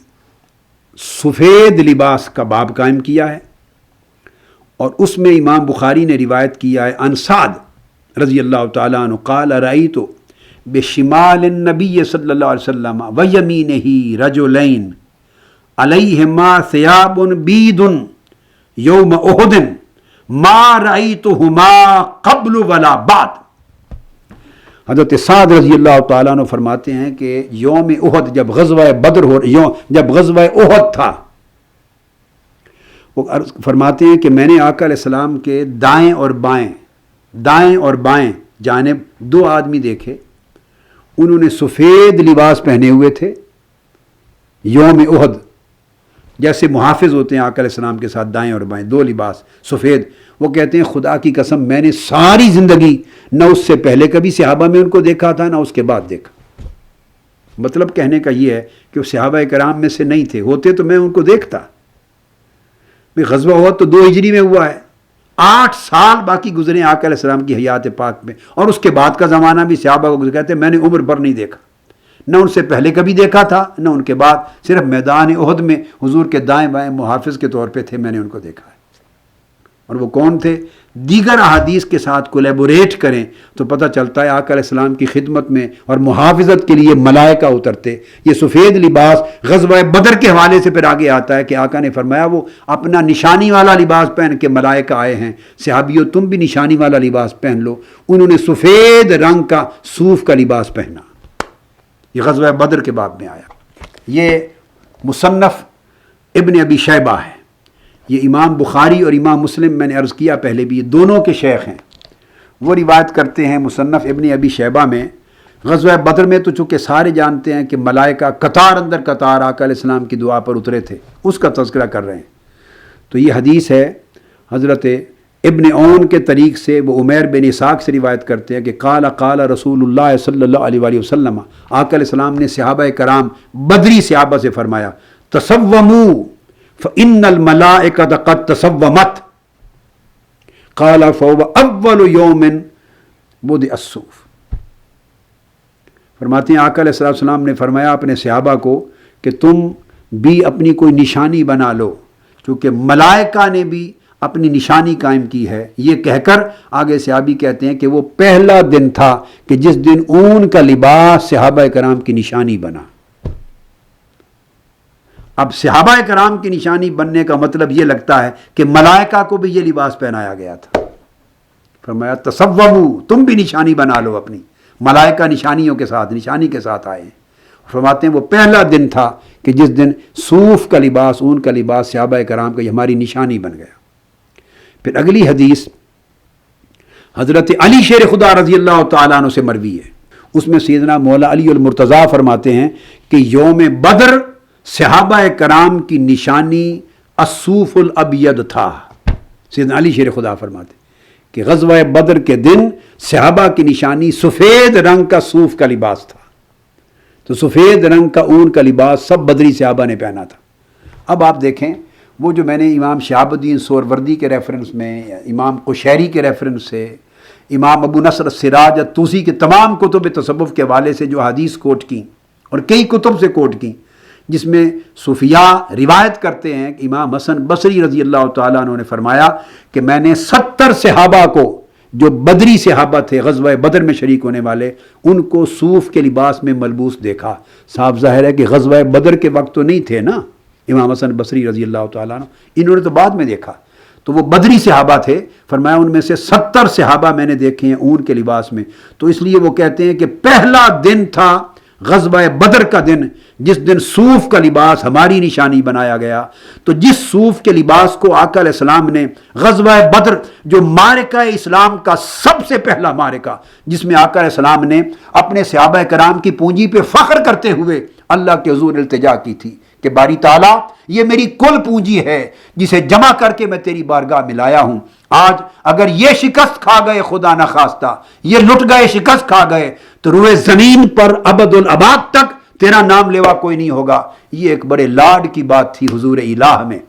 سفید لباس کا باب قائم کیا ہے، اور اس میں امام بخاری نے روایت کیا ہے عن سعد رضی اللہ تعالیٰ عنہ قال رأیت بشمال النبی صلی اللہ علیہ وسلم ویمینہ رجلین علیہما ثیاب بید یوم احد ما رأیتہما قبل ولا بعد. حضرت سعد رضی اللہ تعالیٰ عنہ فرماتے ہیں کہ یوم احد جب غزوہ بدر جب غزوہ احد تھا، وہ فرماتے ہیں کہ میں نے آقا علیہ السلام کے دائیں اور بائیں جانب دو آدمی دیکھے، انہوں نے سفید لباس پہنے ہوئے تھے. یوم احد جیسے محافظ ہوتے ہیں آقا علیہ السلام کے ساتھ، دائیں اور بائیں دو لباس سفید. وہ کہتے ہیں خدا کی قسم میں نے ساری زندگی نہ اس سے پہلے کبھی صحابہ میں ان کو دیکھا تھا نہ اس کے بعد دیکھا. مطلب کہنے کا یہ ہے کہ وہ صحابہ کرام میں سے نہیں تھے، ہوتے تو میں ان کو دیکھتا. غزوہ احد تو 2 ہجری میں ہوا ہے، 8 سال باقی گزرے آقا علیہ السلام کی حیات پاک میں، اور اس کے بعد کا زمانہ بھی صحابہ کو کہتے ہیں میں نے عمر بھر نہیں دیکھا، نہ ان سے پہلے کبھی دیکھا تھا نہ ان کے بعد، صرف میدان احد میں حضور کے دائیں بائیں محافظ کے طور پہ تھے، میں نے ان کو دیکھا ہے. اور وہ کون تھے؟ دیگر احادیث کے ساتھ کولیبوریٹ کریں تو پتہ چلتا ہے آقا علیہ السلام کی خدمت میں اور محافظت کے لیے ملائکہ اترتے. یہ سفید لباس غزوہ بدر کے حوالے سے پھر آگے آتا ہے کہ آقا نے فرمایا وہ اپنا نشانی والا لباس پہن کے ملائکہ آئے ہیں، صحابیوں تم بھی نشانی والا لباس پہن لو. انہوں نے سفید رنگ کا صوف کا لباس پہنا. یہ غزوہ بدر کے باب میں آیا. یہ مصنف ابن ابی شیبہ ہے. یہ امام بخاری اور امام مسلم میں نے عرض کیا پہلے بھی، یہ دونوں کے شیخ ہیں. وہ روایت کرتے ہیں مصنف ابن ابی شیبہ میں غزوہ بدر میں تو چونکہ سارے جانتے ہیں کہ ملائکہ قطار اندر قطار آقا علیہ السلام کی دعا پر اترے تھے، اس کا تذکرہ کر رہے ہیں. تو یہ حدیث ہے حضرت ابن اون کے طریق سے، وہ عمیر بن اسحاق سے روایت کرتے ہیں کہ قال رسول اللہ صلی اللہ علیہ وآلہ وسلم، آقا علیہ السلام نے صحابہ کرام بدری صحابہ سے فرمایا تصوموا فإن الملائکۃ قد تصومت قال فهو اول یوم بدأ الصوف. فرماتے ہیں آقا علیہ السلام نے فرمایا اپنے صحابہ کو کہ تم بھی اپنی کوئی نشانی بنا لو، کیونکہ ملائکہ نے بھی اپنی نشانی قائم کی ہے. یہ کہہ کر آگے صحابی کہتے ہیں کہ وہ پہلا دن تھا کہ جس دن اون کا لباس صحابہ کرام کی نشانی بنا. اب صحابہ کرام کی نشانی بننے کا مطلب یہ لگتا ہے کہ ملائکہ کو بھی یہ لباس پہنایا گیا تھا. فرمایا تصوموا، تم بھی نشانی بنا لو اپنی. ملائکہ نشانیوں کے ساتھ، نشانی کے ساتھ آئے ہیں. فرماتے ہیں وہ پہلا دن تھا کہ جس دن صوف کا لباس، اون کا لباس صحابہ کرام کا یہ ہماری نشانی بن گیا. پھر اگلی حدیث حضرت علی شیر خدا رضی اللہ تعالیٰ عنہ سے مروی ہے، اس میں سیدنا مولا علی المرتضیٰ فرماتے ہیں کہ یوم بدر صحابہ کرام کی نشانی الصوف الابید تھا۔ سیدنا علی شیر خدا فرماتے ہیں کہ غزوہ بدر کے دن صحابہ کی نشانی سفید رنگ کا صوف کا لباس تھا، تو سفید رنگ کا اون کا لباس سب بدری صحابہ نے پہنا تھا۔ اب آپ دیکھیں وہ جو میں نے امام شہاب الدین سہروردی کے ریفرنس میں، امام قشیری کے ریفرنس سے، امام ابو نصر السراج الطوسی کے تمام کتب تصوف کے حوالے سے جو حدیث کوٹ کی اور کئی کتب سے کوٹ کی، جس میں صوفیاء روایت کرتے ہیں کہ امام حسن بصری رضی اللہ تعالیٰ عنہ نے فرمایا کہ میں نے 70 صحابہ کو، جو بدری صحابہ تھے غزوہ بدر میں شریک ہونے والے، ان کو صوف کے لباس میں ملبوس دیکھا۔ صاحب ظاہر ہے کہ غزوہ بدر کے وقت تو نہیں تھے نا امام حسن بصری رضی اللہ تعالیٰ عنہ، انہوں نے تو بعد میں دیکھا، تو وہ بدری صحابہ تھے، فرمایا ان میں سے 70 صحابہ میں نے دیکھے ہیں اون کے لباس میں۔ تو اس لیے وہ کہتے ہیں کہ پہلا دن تھا غزوہ بدر کا دن، جس دن صوف کا لباس ہماری نشانی بنایا گیا۔ تو جس صوف کے لباس کو آقا علیہ السلام نے غزوہ بدر، جو معرکہ اسلام کا سب سے پہلا معرکہ، جس میں آقا علیہ السلام نے اپنے صحابہ کرام کی پونجی پہ فخر کرتے ہوئے اللہ کے حضور التجا کی تھی کہ باری تعالیٰ یہ میری کل پونجی ہے جسے جمع کر کے میں تیری بارگاہ میں لایا ہوں، آج اگر یہ شکست کھا گئے خدا نخواستہ، یہ لٹ گئے، شکست کھا گئے، تو روئے زمین پر ابد الاباد تک تیرا نام لیوا کوئی نہیں ہوگا۔ یہ ایک بڑے لاڈ کی بات تھی حضور الہ میں،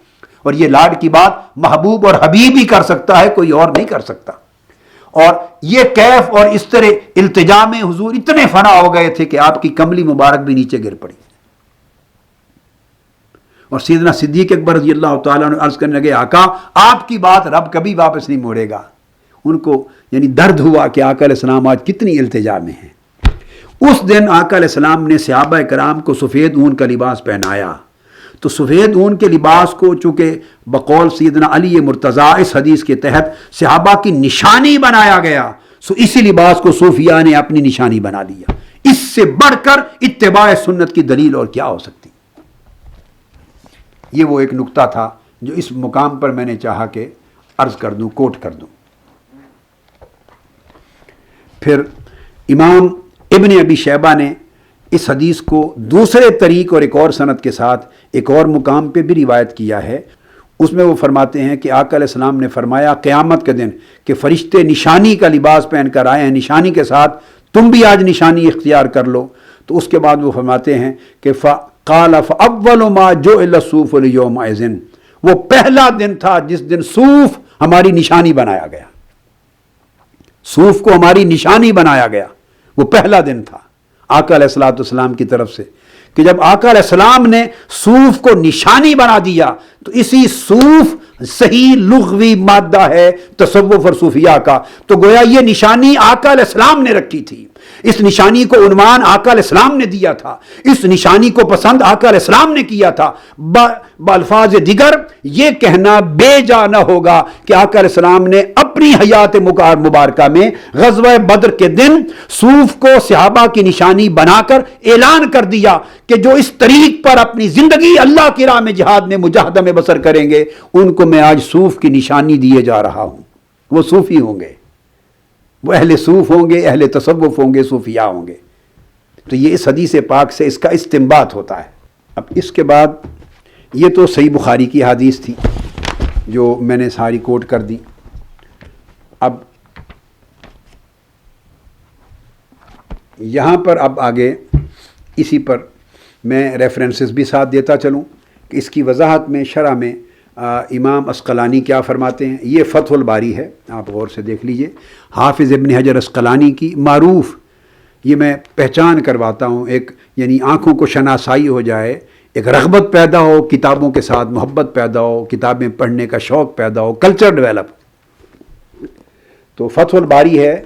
اور یہ لاڈ کی بات محبوب اور حبیب ہی کر سکتا ہے، کوئی اور نہیں کر سکتا۔ اور یہ کیف اور اس طرح التجا میں حضور اتنے فنا ہو گئے تھے کہ آپ کی کملی مبارک بھی نیچے گر پڑی، اور سیدنا صدیق اکبر رضی اللہ تعالیٰ نے عرض کرنے لگے آقا آپ کی بات رب کبھی واپس نہیں موڑے گا۔ ان کو یعنی درد ہوا کہ آقا علیہ السلام آج کتنی التجا میں ہیں۔ اس دن آقا علیہ السلام نے صحابہ کرام کو سفید اون کا لباس پہنایا، تو سفید اون کے لباس کو چونکہ بقول سیدنا علی مرتضیٰ اس حدیث کے تحت صحابہ کی نشانی بنایا گیا، سو اسی لباس کو صوفیاء نے اپنی نشانی بنا لیا۔ اس سے بڑھ کر اتباع سنت کی دلیل اور کیا ہو سکتی؟ یہ وہ ایک نقطہ تھا جو اس مقام پر میں نے چاہا کہ عرض کر دوں، کوٹ کر دوں۔ پھر امام ابن ابی شیبہ نے اس حدیث کو دوسرے طریق اور ایک اور سند کے ساتھ ایک اور مقام پہ بھی روایت کیا ہے۔ اس میں وہ فرماتے ہیں کہ آقا علیہ السلام نے فرمایا قیامت کے دن کہ فرشتے نشانی کا لباس پہن کر آئے ہیں، نشانی کے ساتھ تم بھی آج نشانی اختیار کر لو۔ تو اس کے بعد وہ فرماتے ہیں کہ قال فاول ما جعل الصوف اليومئذ، وہ پہلا دن تھا جس دن صوف ہماری نشانی بنایا گیا، صوف کو ہماری نشانی بنایا گیا، وہ پہلا دن تھا آقا علیہ الصلوۃ والسلام کی طرف سے، کہ جب آقا علیہ السلام نے صوف کو نشانی بنا دیا تو اسی صوف صحیح لغوی مادہ ہے تصوف اور صوفیہ کا، تو گویا یہ نشانی آقا علیہ السلام نے رکھی تھی، اس نشانی کو عنوان آقا علیہ السلام نے دیا تھا، اس نشانی کو پسند آقا علیہ السلام نے کیا تھا۔ بالفاظ دیگر یہ کہنا بے جا نہ ہوگا کہ آقا علیہ السلام نے اپنی حیات مبارکہ میں غزوہ بدر کے دن صوف کو صحابہ کی نشانی بنا کر اعلان کر دیا کہ جو اس طریق پر اپنی زندگی اللہ کی راہ میں جہاد میں مجاہدہ میں بسر کریں گے ان کو میں آج صوف کی نشانی دیے جا رہا ہوں۔ وہ صوفی ہوں گے، وہ اہل صوف ہوں گے، اہل تصوف ہوں گے، صوفیاء ہوں گے۔ تو یہ اس حدیث پاک سے اس کا استنباط ہوتا ہے۔ اب اس کے بعد یہ تو صحیح بخاری کی حدیث تھی جو میں نے ساری کوٹ کر دی۔ اب یہاں پر اب آگے اسی پر میں ریفرنسز بھی ساتھ دیتا چلوں کہ اس کی وضاحت میں شرح میں امام عسقلانی کیا فرماتے ہیں۔ یہ فتح الباری ہے، آپ غور سے دیکھ لیجئے، حافظ ابن حجر عسقلانی کی معروف، یہ میں پہچان کرواتا ہوں، ایک یعنی آنکھوں کو شناسائی ہو جائے، ایک رغبت پیدا ہو، کتابوں کے ساتھ محبت پیدا ہو، کتابیں پڑھنے کا شوق پیدا ہو، کلچر ڈیولپ۔ تو فتح الباری ہے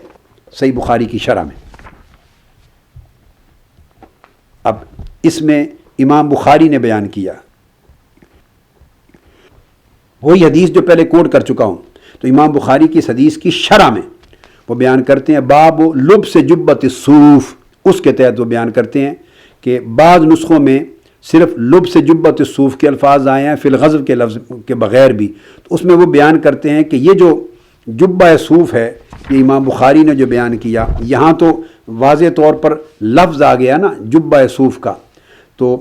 صحیح بخاری کی شرح میں۔ اب اس میں امام بخاری نے بیان کیا وہی حدیث جو پہلے کوٹ کر چکا ہوں، تو امام بخاری کی اس حدیث کی شرح میں وہ بیان کرتے ہیں باب لبس جبت الصوف، اس کے تحت وہ بیان کرتے ہیں کہ بعض نسخوں میں صرف لبس جبت الصوف کے الفاظ آئے ہیں، فی الغزو کے لفظ کے بغیر بھی، تو اس میں وہ بیان کرتے ہیں کہ یہ جو جبہ صوف ہے یہ امام بخاری نے جو بیان کیا، یہاں تو واضح طور پر لفظ آ گیا نا جبہ صوف کا، تو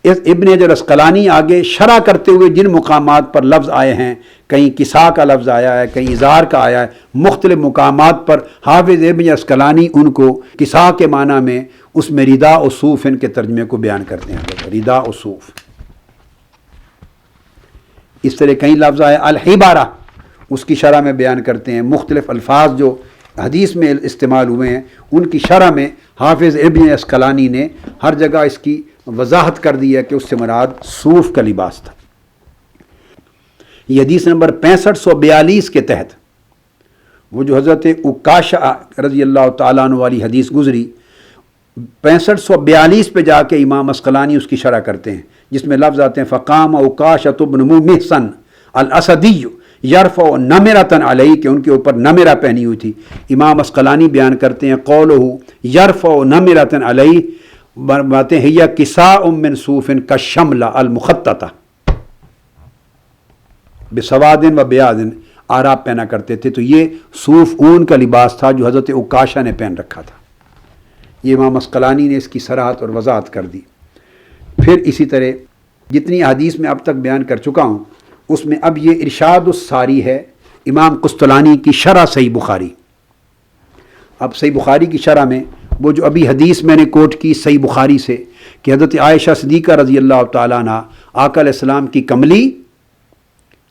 ابن حجر عسقلانی آگے شرح کرتے ہوئے جن مقامات پر لفظ آئے ہیں، کہیں کسا کا لفظ آیا ہے، کہیں ازار کا آیا ہے، مختلف مقامات پر حافظ ابن حجر عسقلانی ان کو کسا کے معنی میں اس میں ردا و صوف ان کے ترجمے کو بیان کرتے ہیں، ردا و صوف۔ اس طرح کئی لفظ آئے الحبارہ، اس کی شرح میں بیان کرتے ہیں، مختلف الفاظ جو حدیث میں استعمال ہوئے ہیں ان کی شرح میں حافظ ابن عسقلانی نے ہر جگہ اس کی وضاحت کر دی ہے کہ اس سے مراد صوف کا لباس تھا۔ یہ حدیث نمبر 6542 کے تحت وہ جو حضرت عکاشہ رضی اللہ تعالیٰ عنہ والی حدیث گزری، 6542 پہ جا کے امام عسقلانی اس کی شرح کرتے ہیں، جس میں لفظ آتے ہیں فقام عکاشۃ بن محصن الاسدی یرفع نمرۃ علیہ، کہ ان کے اوپر نمرہ پہنی ہوئی تھی۔ امام عسقلانی بیان کرتے ہیں قولہ یرفع نمرۃ علیہ، باتیں ہی کساء من صوف کالشملہ المخططہ بسواد و بیاض، آراب پہنا کرتے تھے، تو یہ صوف اون کا لباس تھا جو حضرت عکاشہ نے پہن رکھا تھا۔ یہ امام عسقلانی نے اس کی صراحت اور وضاحت کر دی۔ پھر اسی طرح جتنی حدیث میں اب تک بیان کر چکا ہوں اس میں اب یہ ارشاد الساری ہے امام قسطلانی کی شرح صحیح بخاری۔ اب صحیح بخاری کی شرح میں وہ جو ابھی حدیث میں نے کوٹ کی صحیح بخاری سے کہ حضرت عائشہ صدیقہ رضی اللہ تعالیٰ عنہ آقا علیہ السلام کی کملی،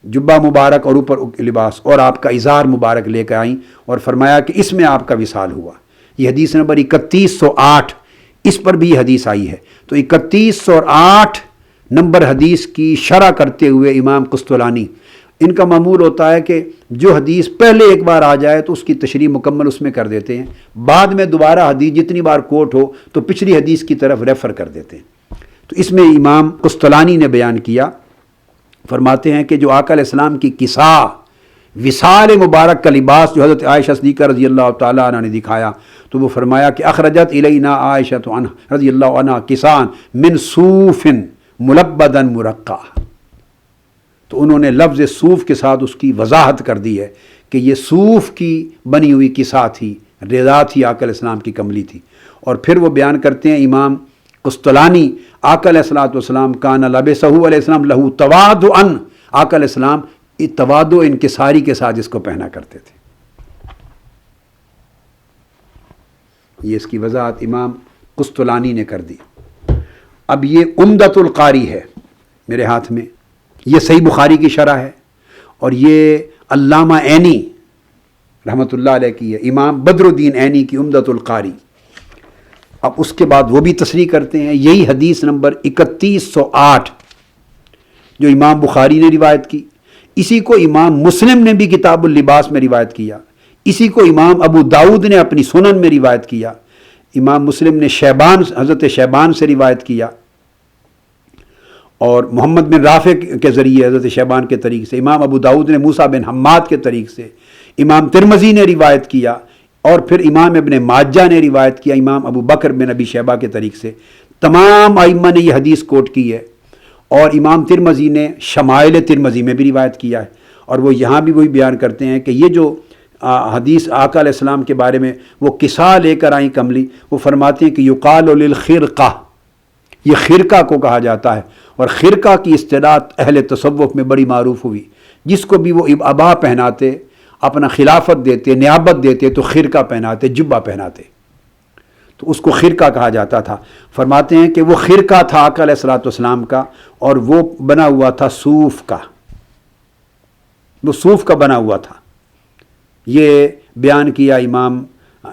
جبہ مبارک اور اوپر لباس اور آپ کا ازار مبارک لے کر آئیں اور فرمایا کہ اس میں آپ کا وصال ہوا۔ یہ حدیث نمبر 3108، اس پر بھی یہ حدیث آئی ہے۔ تو 3108 نمبر حدیث کی شرح کرتے ہوئے امام قسطلانی، ان کا معمول ہوتا ہے کہ جو حدیث پہلے ایک بار آ جائے تو اس کی تشریح مکمل اس میں کر دیتے ہیں، بعد میں دوبارہ حدیث جتنی بار کوٹ ہو تو پچھلی حدیث کی طرف ریفر کر دیتے ہیں۔ تو اس میں امام قسطلانی نے بیان کیا، فرماتے ہیں کہ جو آقا علیہ السلام کی کسا وصال مبارک کا لباس جو حضرت عائشہ صدیقہ رضی اللہ تعالیٰ عنہ نے دکھایا، تو وہ فرمایا کہ اخرجت الینا عائشہ رضی اللہ عنہ کسان من صوف ملبدا مرقع، تو انہوں نے لفظ صوف کے ساتھ اس کی وضاحت کر دی ہے کہ یہ صوف کی بنی ہوئی کسا تھی، رضا تھی، آقا علیہ السلام کی کملی تھی۔ اور پھر وہ بیان کرتے ہیں امام قسطلانی آقا علیہ السلام کان لبسہ علیہ السلام لہو تواضعا، آقا علیہ السلام تواضع انکساری کے ساتھ اس کو پہنا کرتے تھے۔ یہ اس کی وضاحت امام قسطلانی نے کر دی۔ اب یہ عمدۃ القاری ہے میرے ہاتھ میں، یہ صحیح بخاری کی شرح ہے، اور یہ علامہ عینی رحمۃ اللہ علیہ کی ہے، امام بدر الدین عینی کی عمدۃ القاری۔ اب اس کے بعد وہ بھی تصریح کرتے ہیں یہی حدیث نمبر 3108 جو امام بخاری نے روایت کی، اسی کو امام مسلم نے بھی کتاب اللباس میں روایت کیا، اسی کو امام ابو داؤد نے اپنی سنن میں روایت کیا، امام مسلم نے حضرت شیبان سے روایت کیا، اور محمد بن رافع کے ذریعے حضرت شیبان کے طریق سے، امام ابو داؤد نے موسیٰ بن حماد کے طریق سے، امام ترمذی نے روایت کیا، اور پھر امام ابن ماجہ نے روایت کیا امام ابو بکر بن ابی شیبہ کے طریق سے۔ تمام ائمہ نے یہ حدیث کوٹ کی ہے، اور امام ترمذی نے شمائل ترمذی میں بھی روایت کیا ہے، اور وہ یہاں بھی وہی بیان کرتے ہیں کہ یہ جو حدیث آقا علیہ السلام کے بارے میں وہ کسا لے کر آئیں کملی، وہ فرماتے ہیں کہ یقال للخرقہ، یہ خرقہ کو کہا جاتا ہے، اور خرقہ کی اصطلاح اہل تصوف میں بڑی معروف ہوئی، جس کو بھی وہ ابا پہناتے، اپنا خلافت دیتے، نیابت دیتے تو خرقہ پہناتے، جبہ پہناتے، تو اس کو خرقہ کہا جاتا تھا۔ فرماتے ہیں کہ وہ خرقہ تھا آقا علیہ السلام کا، اور وہ بنا ہوا تھا صوف کا، وہ صوف کا بنا ہوا تھا۔ یہ بیان کیا امام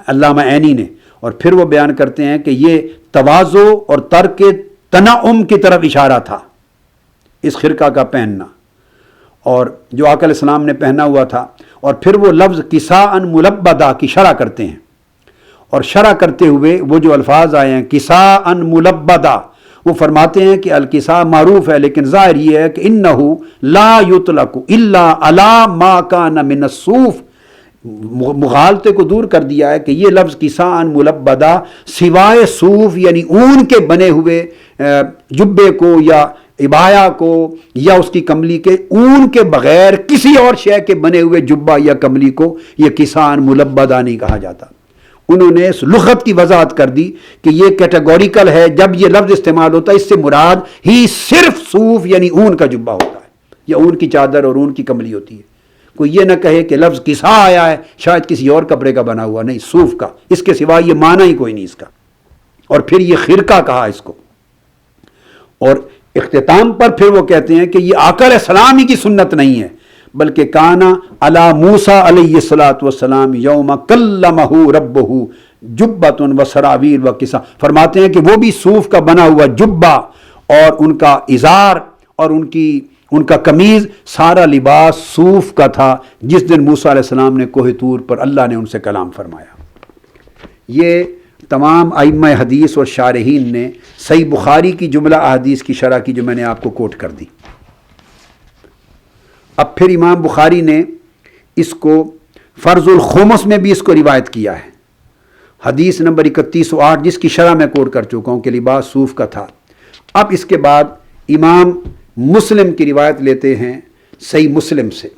علامہ عینی نے، اور پھر وہ بیان کرتے ہیں کہ یہ تواضع اور ترک تنعم کی طرف اشارہ تھا اس خرقہ کا پہننا، اور جو آقا علیہ السلام نے پہنا ہوا تھا۔ اور پھر وہ لفظ کساء ملبدہ کی شرح کرتے ہیں، اور شرح کرتے ہوئے وہ جو الفاظ آئے ہیں کساء ملبدہ، وہ فرماتے ہیں کہ الکساء معروف ہے، لیکن ظاہر یہ ہے کہ انہ لا یطلق الا علی ما کان من الصوف، مغالطے کو دور کر دیا ہے کہ یہ لفظ کساء ملبدہ سوائے صوف یعنی اون کے بنے ہوئے جبے کو یا عبایا کو یا اس کی کملی کے اون کے بغیر کسی اور شے کے بنے ہوئے جبہ یا کملی کو یہ کسان ملبدہ نہیں کہا جاتا۔ انہوں نے اس لغت کی وضاحت کر دی کہ یہ کیٹیگوریکل ہے، جب یہ لفظ استعمال ہوتا ہے اس سے مراد ہی صرف صوف یعنی اون کا جبہ ہوتا ہے یا اون کی چادر اور اون کی کملی ہوتی ہے۔ کوئی یہ نہ کہے کہ لفظ کسا آیا ہے شاید کسی اور کپڑے کا بنا ہوا، نہیں، صوف کا، اس کے سوا یہ معنی ہی کوئی نہیں اس کا۔ اور پھر یہ خرقہ کہا اس کو، اور اختتام پر پھر وہ کہتے ہیں کہ یہ آقا علیہ السلام ہی کی سنت نہیں ہے بلکہ کانا علی موسیٰ علیہ السلام یوم کلمہ ربہ جبۃ و سراویل و کسا، فرماتے ہیں کہ وہ بھی صوف کا بنا ہوا جبہ اور ان کا ازار اور ان کا قمیض، سارا لباس صوف کا تھا جس دن موسیٰ علیہ السلام نے کوہ طور پر اللہ نے ان سے کلام فرمایا۔ یہ تمام ائمہ حدیث اور شارحین نے صحیح بخاری کی جملہ احادیث کی شرح کی جو میں نے آپ کو کوٹ کر دی۔ اب پھر امام بخاری نے اس کو فرض الخمس میں بھی اس کو روایت کیا ہے، حدیث نمبر 3108 جس کی شرح میں کوٹ کر چکا ہوں کہ لباس صوف کا تھا۔ اب اس کے بعد امام مسلم کی روایت لیتے ہیں صحیح مسلم سے۔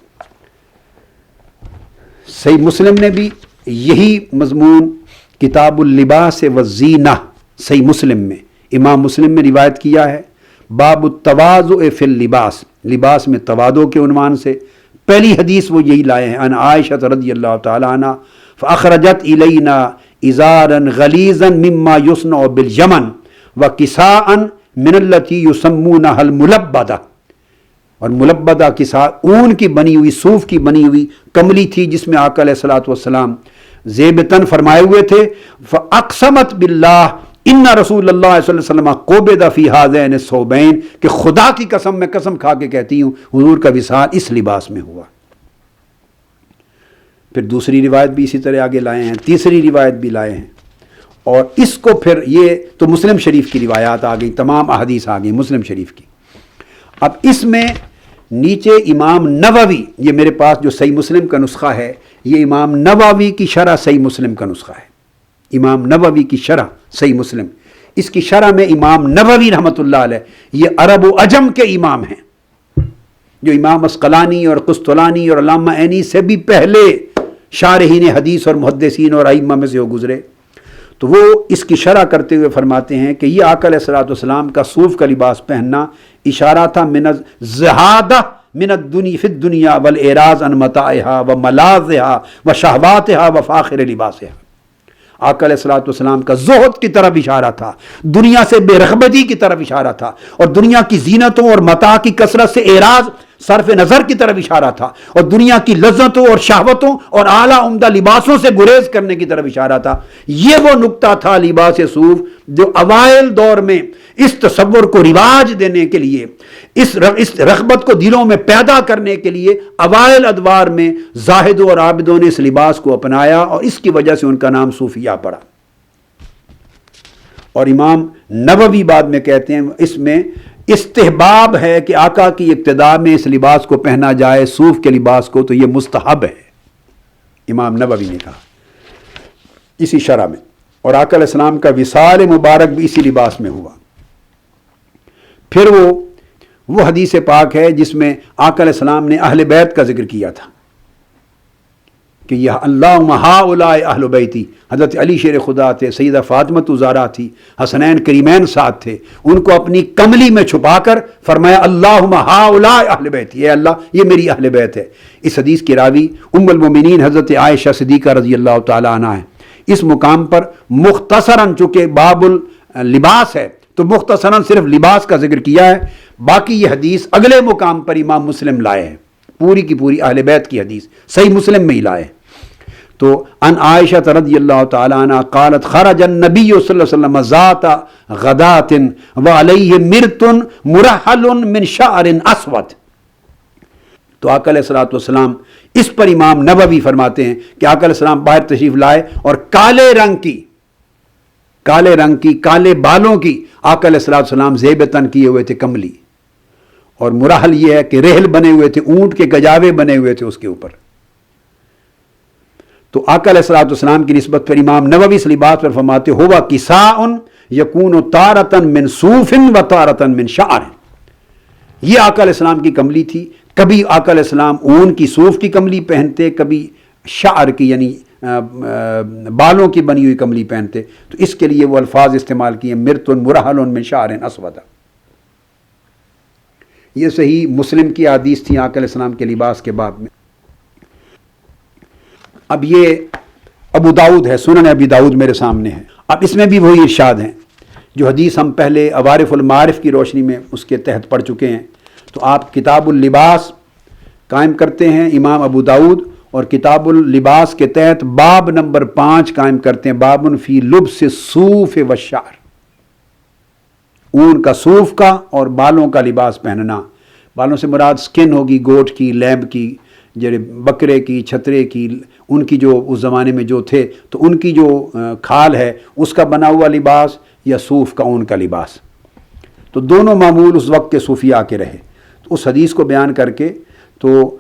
صحیح مسلم نے بھی یہی مضمون کتاب اللباس والزینہ صحیح مسلم میں امام مسلم نے روایت کیا ہے، باب التواضع فی اللباس، لباس میں تواضع کے عنوان سے۔ پہلی حدیث وہ یہی لائے ہیں، ان عائشہ رضی اللہ تعالی عنہ فاخرجت الینا ازارا غلیظا مما یصنع بالیمن وکساء من التی یسمونها الملبدہ، اور ملبدہ کساء اون کی بنی ہوئی، صوف کی بنی ہوئی کملی تھی جس میں آقا علیہ الصلوۃ والسلام زیب تن فرمائے ہوئے تھے۔ فاقسمت باللہ ان رسول اللہ صلی اللہ علیہ وسلم قبض فی ہذین الثوبین، کہ خدا کی قسم میں قسم کھا کے کہتی ہوں حضور کا وصال اس لباس میں ہوا۔ پھر دوسری روایت بھی اسی طرح آگے لائے ہیں، تیسری روایت بھی لائے ہیں، اور اس کو پھر یہ تو مسلم شریف کی روایات آ گئی، تمام احادیث آ گئی مسلم شریف کی۔ اب اس میں نیچے امام نووی، یہ میرے پاس جو صحیح مسلم کا نسخہ ہے یہ امام نووی کی شرح صحیح مسلم کا نسخہ ہے، امام نووی کی شرح صحیح مسلم، اس کی شرح میں امام نووی رحمۃ اللہ علیہ یہ عرب و عجم کے امام ہیں، جو امام اسقلانی اور قسطلانی اور علامہ عینی سے بھی پہلے شارحین حدیث اور محدثین اور ائمہ میں سے وہ گزرے۔ تو وہ اس کی شرح کرتے ہوئے فرماتے ہیں کہ یہ آقا علیہ الصلوۃ والسلام کا صوف کا لباس پہننا اشارہ تھا من الزہادہ من الدنیا فی الدنیا والاعراض عن متاعها وملاذها وشہواتها وفاخر لباسها۔ آقا علیہ الصلوۃ والسلام کا زہد کی طرف اشارہ تھا، دنیا سے بے رغبتی کی طرف اشارہ تھا، اور دنیا کی زینتوں اور متاع کی کثرت سے اعراض صرف نظر کی طرف اشارہ تھا، اور دنیا کی لذتوں اور شہوتوں اور اعلیٰ عمدہ لباسوں سے گریز کرنے کی طرف اشارہ تھا۔ یہ وہ نقطہ تھا لباس صوف جو اوائل دور میں اس تصور کو رواج دینے کے لیے، اس رغبت کو دلوں میں پیدا کرنے کے لیے اوائل ادوار میں زاہدوں اور عابدوں نے اس لباس کو اپنایا، اور اس کی وجہ سے ان کا نام صوفیہ پڑا۔ اور امام نووی بعد میں کہتے ہیں اس میں استحباب ہے کہ آقا کی ابتدا میں اس لباس کو پہنا جائے، صوف کے لباس کو، تو یہ مستحب ہے، امام نووی نے کہا اسی شرح میں۔ اور آقا علیہ السلام کا وصال مبارک بھی اسی لباس میں ہوا۔ پھر وہ حدیث پاک ہے جس میں آقا علیہ السلام نے اہل بیت کا ذکر کیا تھا کہ یہ اللہم ہؤلاء اہل بیتی، حضرت علی شیر خدا تھے، سیدہ فاطمہ زہرا تھی، حسنین کریمین ساتھ تھے، ان کو اپنی کملی میں چھپا کر فرمایا اللہم ہؤلاء اہل بیتی، اے اللہ یہ میری اہل بیت ہے۔ اس حدیث کی راوی ام المومنین حضرت عائشہ صدیقہ رضی اللہ تعالی عنہ ہے۔ اس مقام پر مختصراً چونکہ باب اللباس ہے تو مختصراً صرف لباس کا ذکر کیا ہے، باقی یہ حدیث اگلے مقام پر امام مسلم لائے ہیں، پوری کی پوری اہل بیت کی حدیث صحیح مسلم میں ہی لائے۔ تو ان عائشہ رضی اللہ تعالی عنہ قالت خرج النبی صلی اللہ علیہ وسلم ذات غدات وعلیہ مرت مرحل من شعر اسود۔ تو آقا علیہ الصلوۃ والسلام اس پر امام نووی فرماتے ہیں کہ آقا علیہ السلام باہر تشریف لائے اور کالے رنگ کی کالے بالوں کی آقا علیہ الصلوۃ والسلام زیب تن کیے ہوئے تھے کملی، اور مرحل یہ ہے کہ ریحل بنے ہوئے تھے، اونٹ کے گجاوے بنے ہوئے تھے اس کے اوپر۔ تو آقا علیہ الصلوۃ والسلام کی نسبت پر امام نووی اس لباس پر فرماتے ہوا کساء یکون تارۃ من صوف و تارۃ من شعر، یہ آقا علیہ السلام کی کملی تھی. کبھی آقا علیہ السلام اون کی صوف کی کملی پہنتے، کبھی شعر کی یعنی بالوں کی بنی ہوئی کملی پہنتے. تو اس کے لیے وہ الفاظ استعمال کیے مرتن مرحل من شعر اسود. یہ صحیح مسلم کی حدیث تھی آقا علیہ السلام کے لباس کے باب میں. اب یہ ابو داؤد ہے، سنن ابی داؤد میرے سامنے ہے. اب اس میں بھی وہی ارشاد ہیں جو حدیث ہم پہلے عوارف المعارف کی روشنی میں اس کے تحت پڑھ چکے ہیں. تو آپ کتاب اللباس قائم کرتے ہیں امام ابو داؤد، اور کتاب اللباس کے تحت باب نمبر 5 قائم کرتے ہیں، بابن فی لبس الصوف والشعر، اون کا صوف کا اور بالوں کا لباس پہننا. بالوں سے مراد سکن ہوگی، گوٹ کی، لیمب کی، جڑے بکرے کی، چھترے کی، ان کی جو اس زمانے میں جو تھے تو ان کی جو کھال ہے اس کا بنا ہوا لباس یا صوف کا اون کا لباس. تو دونوں معمول اس وقت کے صوفیاء کے رہے. تو اس حدیث کو بیان کر کے تو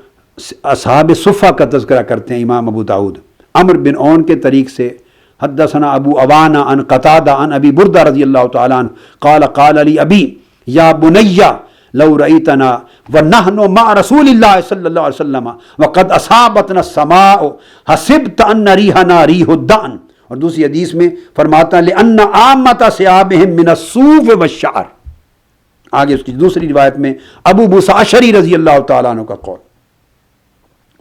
اصحاب صفہ کا تذکرہ کرتے ہیں امام ابو داؤد. عمر بن عون کے طریق سے حدثنا ابو عوانہ عن قتادہ عن ابی بردہ رضی اللہ تعالیٰ عنہ قال قال لی ابی یا بنی لو رأیتنا ونحن مع رسول اللہ صلی اللہ علیہ وسلم وقد اصابتنا السماء حسبت ان ریحنا ریح الدعن. اور دوسری حدیث میں فرماتا ہے لأن عامت ثيابهم من الصوف والشعر. آگے اس کی دوسری روایت میں ابو موسیٰ اشعری رضی اللہ تعالیٰ عنہ کا قول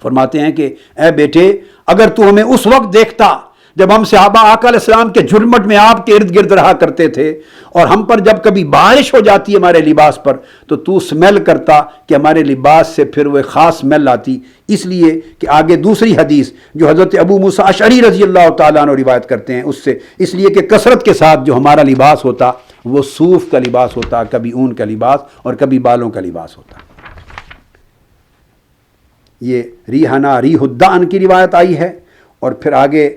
فرماتے ہیں کہ اے بیٹے اگر تو ہمیں اس وقت دیکھتا جب ہم صحابہ آقا علیہ السلام کے جھرمٹ میں آپ کے ارد گرد رہا کرتے تھے، اور ہم پر جب کبھی بارش ہو جاتی ہمارے لباس پر تو سمیل کرتا کہ ہمارے لباس سے پھر وہ خاص سمیل آتی. اس لیے کہ آگے دوسری حدیث جو حضرت ابو موسیٰ اشعری رضی اللہ تعالیٰ عنہ روایت کرتے ہیں اس سے، اس لیے کہ کثرت کے ساتھ جو ہمارا لباس ہوتا وہ صوف کا لباس ہوتا، کبھی اون کا لباس اور کبھی بالوں کا لباس ہوتا. یہ ریحنا ریح الدعن کی روایت آئی ہے. اور پھر آگے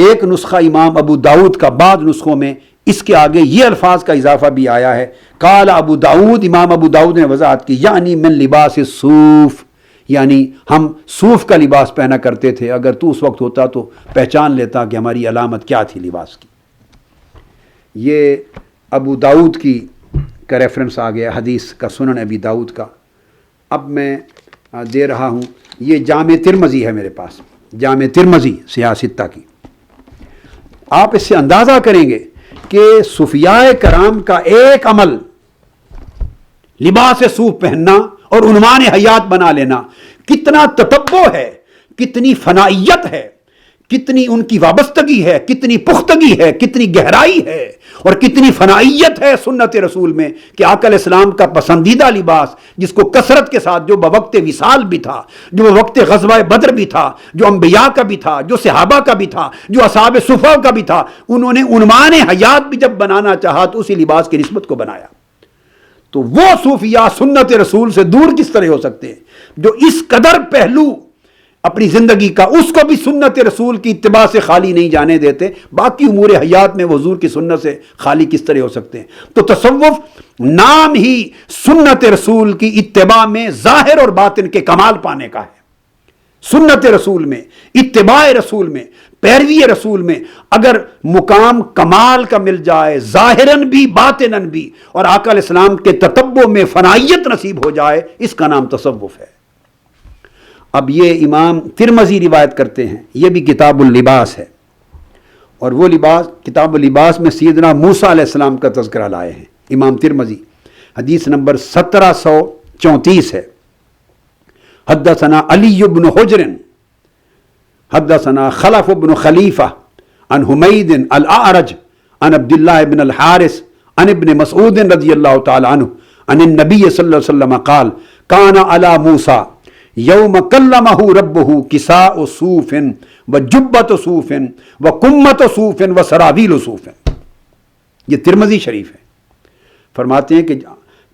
ایک نسخہ امام ابو داؤد کا، بعض نسخوں میں اس کے آگے یہ الفاظ کا اضافہ بھی آیا ہے. قال ابو داؤد، امام ابو داؤد نے وضاحت کی، یعنی من لباس الصوف، یعنی ہم صوف کا لباس پہنا کرتے تھے. اگر تو اس وقت ہوتا تو پہچان لیتا کہ ہماری علامت کیا تھی لباس کی. یہ ابو داؤد کی کا ریفرنس آ گیا حدیث کا، سنن ابی داؤد کا. اب میں دے رہا ہوں، یہ جامع ترمذی ہے میرے پاس، جامع ترمذی سیاہ ستہ کی. آپ اس سے اندازہ کریں گے کہ صوفیاء کرام کا ایک عمل لباس صوف پہننا اور عنوان حیات بنا لینا کتنا تتبع ہے، کتنی فنائیت ہے، کتنی ان کی وابستگی ہے، کتنی پختگی ہے، کتنی گہرائی ہے اور کتنی فنائیت ہے سنت رسول میں کہ آقا علیہ السلام کا پسندیدہ لباس جس کو کثرت کے ساتھ، جو بوقت وصال بھی تھا، جو بوقت غزوہ بدر بھی تھا، جو انبیاء کا بھی تھا، جو صحابہ کا بھی تھا، جو اصحاب صفہ کا بھی تھا، انہوں نے عنوان حیات بھی جب بنانا چاہا تو اسی لباس کی نسبت کو بنایا. تو وہ صوفیاء سنت رسول سے دور کس طرح ہو سکتے ہیں جو اس قدر پہلو اپنی زندگی کا اس کو بھی سنت رسول کی اتباع سے خالی نہیں جانے دیتے، باقی امور حیات میں حضور کی سنت سے خالی کس طرح ہو سکتے ہیں. تو تصوف نام ہی سنت رسول کی اتباع میں ظاہر اور باطن کے کمال پانے کا ہے. سنت رسول میں، اتباع رسول میں، پیروی رسول میں اگر مقام کمال کا مل جائے، ظاہراً بھی باطناً بھی، اور آقا علیہ السلام کے تتبع میں فنائیت نصیب ہو جائے، اس کا نام تصوف ہے. اب یہ امام ترمذی روایت کرتے ہیں، یہ بھی کتاب اللباس ہے، اور وہ لباس کتاب اللباس میں سیدنا موسیٰ علیہ السلام کا تذکرہ لائے ہیں امام ترمذی. حدیث نمبر 1734 ہے. حدثنا علی بن حجر حدثنا خلف بن خلیفہ عن حمید الاعرج عن عبداللہ بن الحارث عن ابن مسعود رضی اللہ تعالی عنہ عن النبی صلی اللہ علیہ وسلم قال کان علی موسیٰ یوم کلمہ ربہ کساء صوف و جبت صوف و کمت صوف و سراویل صوف. یہ ترمذی شریف ہے. فرماتے ہیں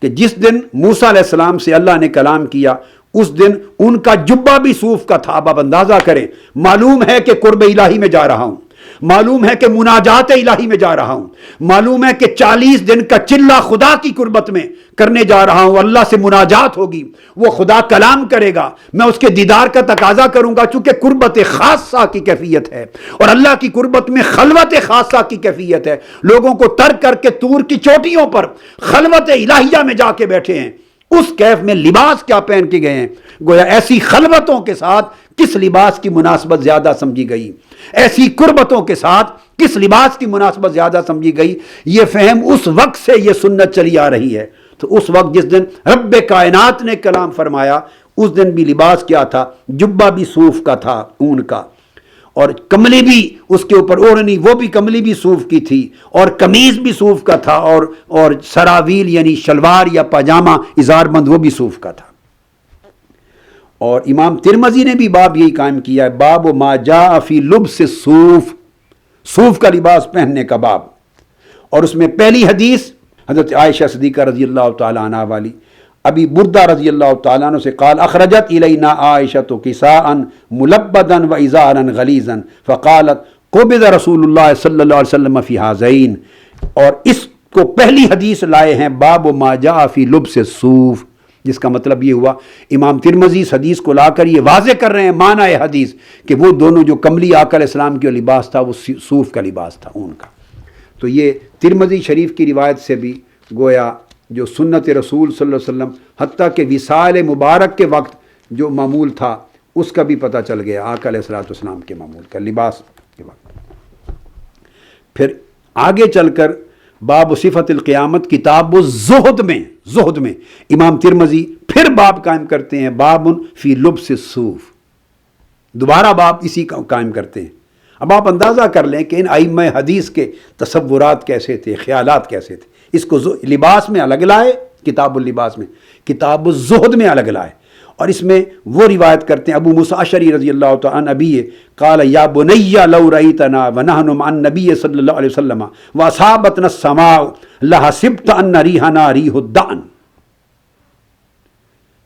کہ جس دن موسیٰ علیہ السلام سے اللہ نے کلام کیا اس دن ان کا جبہ بھی صوف کا تھا. اب اندازہ کریں، معلوم ہے کہ قرب الہی میں جا رہا ہوں، معلوم ہے کہ مناجات الہی میں جا رہا ہوں، معلوم ہے کہ 40 دن کا چلہ خدا کی قربت میں کرنے جا رہا ہوں، اللہ سے مناجات ہوگی، وہ خدا کلام کرے گا، میں اس کے دیدار کا تقاضا کروں گا چونکہ قربت خاصہ کی کیفیت ہے اور اللہ کی قربت میں خلوت خاصہ کی کیفیت ہے. لوگوں کو ترک کر کے طور کی چوٹیوں پر خلوت الہیہ میں جا کے بیٹھے ہیں. اس کیف میں لباس کیا پہن کے گئے ہیں، گویا ایسی خلوتوں کے ساتھ کس لباس کی مناسبت زیادہ سمجھی گئی، ایسی قربتوں کے ساتھ کس لباس کی مناسبت زیادہ سمجھی گئی، یہ فہم اس وقت سے یہ سنت چلی آ رہی ہے۔ تو اس وقت جس دن رب کائنات نے کلام فرمایا اس دن بھی لباس کیا تھا، جبہ بھی صوف کا تھا، اون کا، اور کملی بھی اس کے اوپر اوڑھنی وہ بھی کملی بھی صوف کی تھی، اور قمیض بھی صوف کا تھا، اور سراویل یعنی شلوار یا پاجامہ اظہار بند وہ بھی صوف کا تھا۔ اور امام ترمذی نے بھی باب یہی قائم کیا ہے، باب ما جاء فی لبس الصوف، صوف کا لباس پہننے کا باب۔ اور اس میں پہلی حدیث حضرت عائشہ صدیقہ رضی اللہ تعالی عنہ والی، ابی بردہ رضی اللہ تعالیٰ عنہ سے قال اخرجت الینا عائشۃ کساء ملبدا و ازارا غلیظا فقالت قبض رسول اللہ صلی اللہ علیہ وسلم فی ہذین، اور اس کو پہلی حدیث لائے ہیں باب ما جاء فی لبس الصوف، جس کا مطلب یہ ہوا امام ترمذی اس حدیث کو لا کر یہ واضح کر رہے ہیں معنی حدیث کہ وہ دونوں جو کملی آقا علیہ السلام کے لباس تھا وہ صوف کا لباس تھا، اون کا۔ تو یہ ترمذی شریف کی روایت سے بھی گویا جو سنت رسول صلی اللہ علیہ وسلم حتیٰ کہ وصال مبارک کے وقت جو معمول تھا اس کا بھی پتہ چل گیا، آقا علیہ السلام کے معمول کا لباس کے وقت۔ پھر آگے چل کر باب صفت القیامت کتاب الزہد میں امام ترمذی پھر باب قائم کرتے ہیں، باب فی لبس الصوف، دوبارہ باب اسی کا قائم کرتے ہیں۔ اب آپ اندازہ کر لیں کہ ان ائمہ حدیث کے تصورات کیسے تھے، خیالات کیسے تھے۔ اس کو لباس میں الگ لائے، کتاب اللباس میں، کتاب الزہد میں الگ لائے، اور اس میں وہ روایت کرتے ہیں ابو موسیٰ اشعری رضی اللہ تعالیٰ عنہ ابی قال یا بنی لو رأیتنا ونحن مع النبی صلی اللہ علیہ وسلم واصابتنا السماء لحسبت ان ریحنا ریح الدعن۔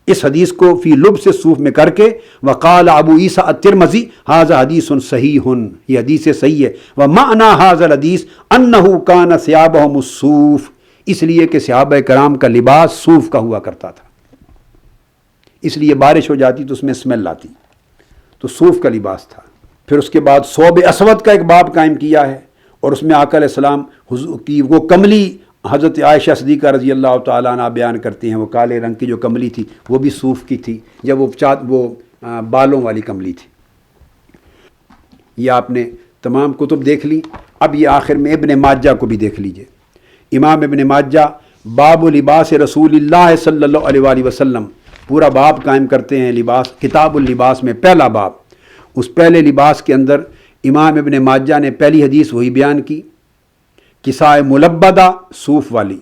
اس حدیث کو فی لبس الصوف میں کر کے وقال ابو عیسیٰ الترمذی ھذا حدیث صحیح، یہ حدیث صحیح ہے، ومعنی ھذا الحدیث انہ کان ثیابہم الصوف، اس لیے کہ صحابہ کرام کا لباس صوف کا ہوا کرتا تھا، اس لیے بارش ہو جاتی تو اس میں اسمیل آتی، تو صوف کا لباس تھا۔ پھر اس کے بعد ثوب اسود کا ایک باب قائم کیا ہے، اور اس میں آقا علیہ السلام کی وہ کملی حضرت عائشہ صدیقہ رضی اللہ تعالیٰ عنہ بیان کرتی ہیں، وہ کالے رنگ کی جو کملی تھی وہ بھی صوف کی تھی، یا وہ بالوں والی کملی تھی۔ یہ آپ نے تمام کتب دیکھ لی۔ اب یہ آخر میں ابن ماجہ کو بھی دیکھ لیجئے۔ امام ابن ماجہ باب لباس رسول اللہ صلی اللہ علیہ وآلہ وسلم پورا باب قائم کرتے ہیں، لباس، کتاب اللباس میں پہلا باب۔ اس پہلے لباس کے اندر امام ابن ماجہ نے پہلی حدیث وہی بیان کی، کسائے ملبدہ صوف والی،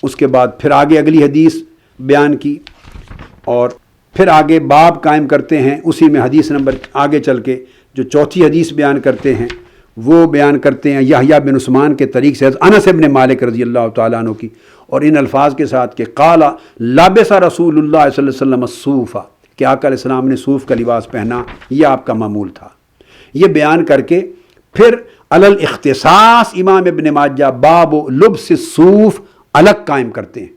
اس کے بعد پھر آگے اگلی حدیث بیان کی، اور پھر آگے باب قائم کرتے ہیں، اسی میں حدیث نمبر آگے چل کے جو چوتھی حدیث بیان کرتے ہیں وہ بیان کرتے ہیں یحییٰ بن عثمان کے طریق سے انس بن مالک رضی اللہ تعالیٰ عنہ کی، اور ان الفاظ کے ساتھ کہ قال لبس رسول اللہ صلی اللہ علیہ وسلم الصوف، کہ آقا علیہ السلام نے صوف کا لباس پہنا، یہ آپ کا معمول تھا۔ یہ بیان کر کے پھر علی الاختصاص امام ابن ماجہ باب لبس الصوف الگ قائم کرتے ہیں،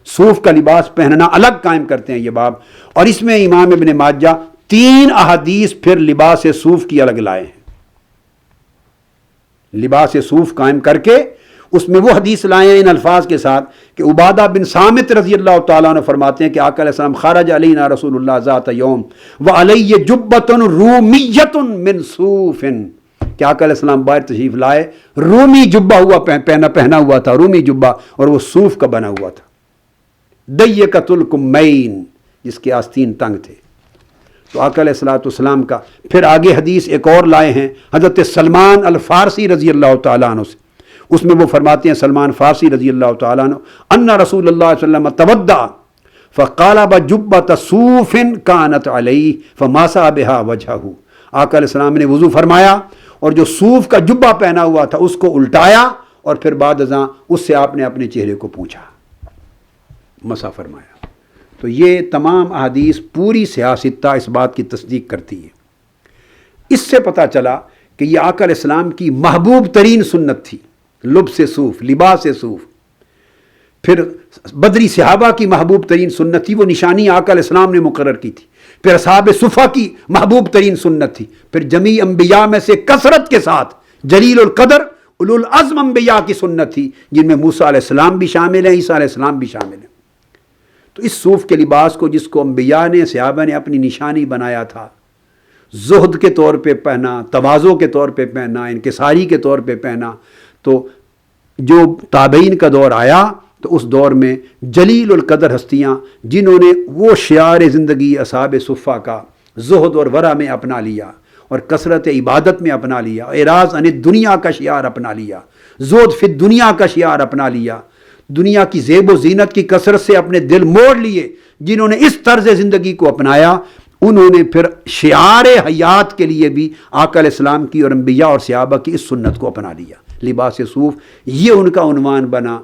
صوف کا لباس پہننا الگ قائم کرتے ہیں یہ باب، اور اس میں امام ابن ماجہ 3 احادیث پھر لباس صوف کی الگ لائے ہیں، لباس صوف قائم کر کے اس میں وہ حدیث لائے ہیں ان الفاظ کے ساتھ کہ عبادہ بن صامت رضی اللہ تعالیٰ عنہ فرماتے ہیں کہ آقا علیہ السلام خرج علینا رسول اللہ ذات یوم وعلی جبۃ رومیۃ من صوف، کہ آقا علیہ السلام باہر تشریف لائے، رومی جبہ ہوا پہنا ہوا تھا، رومی جبہ، اور وہ صوف کا بنا ہوا تھا، ضیقۃ الکمین، جس کے آستین تنگ تھے۔ تو آقا علیہ السلام کا پھر آگے حدیث ایک اور لائے ہیں حضرت سلمان الفارسی رضی اللہ تعالیٰ عنہ سے، اس میں وہ فرماتے ہیں سلمان فارسی رضی اللہ تعالیٰ عنہ ان رسول اللہ صلی اللہ علیہ وسلم تودع فقلب جبۃ صوف کانت علیہ فماسح بها وجہہ، آقا علیہ السلام نے وضو فرمایا اور جو صوف کا جبہ پہنا ہوا تھا اس کو الٹایا، اور پھر بعد ازاں اس سے آپ نے اپنے چہرے کو پوچھا، مسح فرمایا۔ تو یہ تمام احادیث پوری سیاستہ اس بات کی تصدیق کرتی ہے۔ اس سے پتہ چلا کہ یہ آقا علیہ السلام کی محبوب ترین سنت تھی، لبس صوف، لباس صوف۔ پھر بدری صحابہ کی محبوب ترین سنت تھی، وہ نشانی آقا علیہ السلام نے مقرر کی تھی۔ پھر اصحاب صفہ کی محبوب ترین سنت تھی۔ پھر جمیع انبیاء میں سے کثرت کے ساتھ جلیل القدر اولو العزم انبیاء کی سنت تھی، جن میں موسیٰ علیہ السلام بھی شامل ہیں، عیسیٰ علیہ السلام بھی شامل ہیں۔ تو اس صوف کے لباس کو جس کو انبیاء نے صحابہ نے اپنی نشانی بنایا تھا، زہد کے طور پہ پہنا، تواضع کے طور پہ پہنا، انکساری کے طور پہ پہنا، تو جو تابعین کا دور آیا تو اس دور میں جلیل القدر ہستیاں جنہوں نے وہ شعار زندگی اصحاب صفہ کا زہد اور ورع میں اپنا لیا اور کثرت عبادت میں اپنا لیا، اعراض عن دنیا کا شعار اپنا لیا، زہد فی دنیا کا شعار اپنا لیا، دنیا کی زیب و زینت کی کثرت سے اپنے دل موڑ لیے، جنہوں نے اس طرز زندگی کو اپنایا، انہوں نے پھر شعار حیات کے لیے بھی آقا علیہ السلام کی اور انبیاء اور صحابہ کی اس سنت کو اپنا لیا۔ لباس صوف یہ ان کا عنوان بنا۔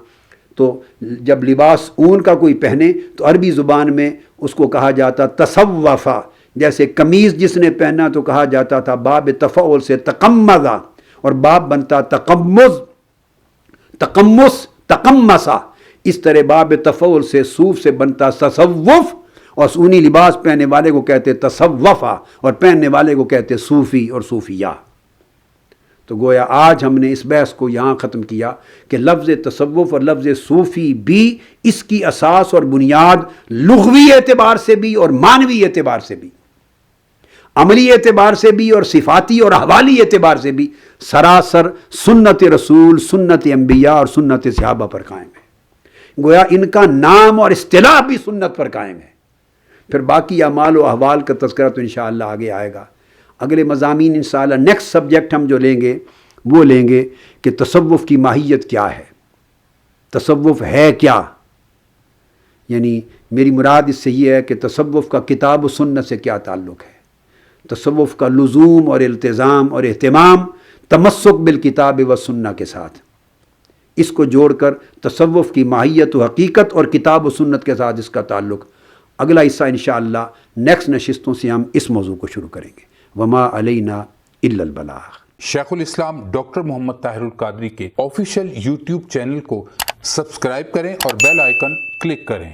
تو جب لباس اون کا کوئی پہنے تو عربی زبان میں اس کو کہا جاتا تصوفہ، جیسے قمیض جس نے پہنا تو کہا جاتا تھا باب تفعول سے تقمضا، اور باب بنتا تقمص، تقمصا، اس طرح باب تفعول سے صوف سے بنتا تصوف، اور اونی لباس پہننے والے کو کہتے تصوفہ اور پہننے والے کو کہتے صوفی اور صوفیہ۔ تو گویا آج ہم نے اس بحث کو یہاں ختم کیا کہ لفظ تصوف اور لفظ صوفی بھی اس کی اساس اور بنیاد لغوی اعتبار سے بھی اور معنوی اعتبار سے بھی، عملی اعتبار سے بھی اور صفاتی اور احوالی اعتبار سے بھی سراسر سنت رسول، سنت انبیاء اور سنت صحابہ پر قائم ہے۔ گویا ان کا نام اور اصطلاح بھی سنت پر قائم ہے۔ پھر باقی اعمال و احوال کا تذکرہ تو انشاءاللہ آگے آئے گا۔ اگلے مضامین انشاءاللہ نیکسٹ سبجیکٹ ہم جو لیں گے وہ لیں گے کہ تصوف کی ماہیت کیا ہے، تصوف ہے کیا، یعنی میری مراد اس سے یہ ہے کہ تصوف کا کتاب و سنت سے کیا تعلق ہے، تصوف کا لزوم اور التزام اور اہتمام تمسک بالکتاب و سنہ کے ساتھ، اس کو جوڑ کر تصوف کی ماہیت و حقیقت اور کتاب و سنت کے ساتھ اس کا تعلق، اگلا حصہ انشاءاللہ نیکسٹ نشستوں سے ہم اس موضوع کو شروع کریں گے۔ وما علینا الا البلاغ۔ شیخ الاسلام ڈاکٹر محمد طاہر القادری کے آفیشیل یوٹیوب چینل کو سبسکرائب کریں اور بیل آئیکن کلک کریں۔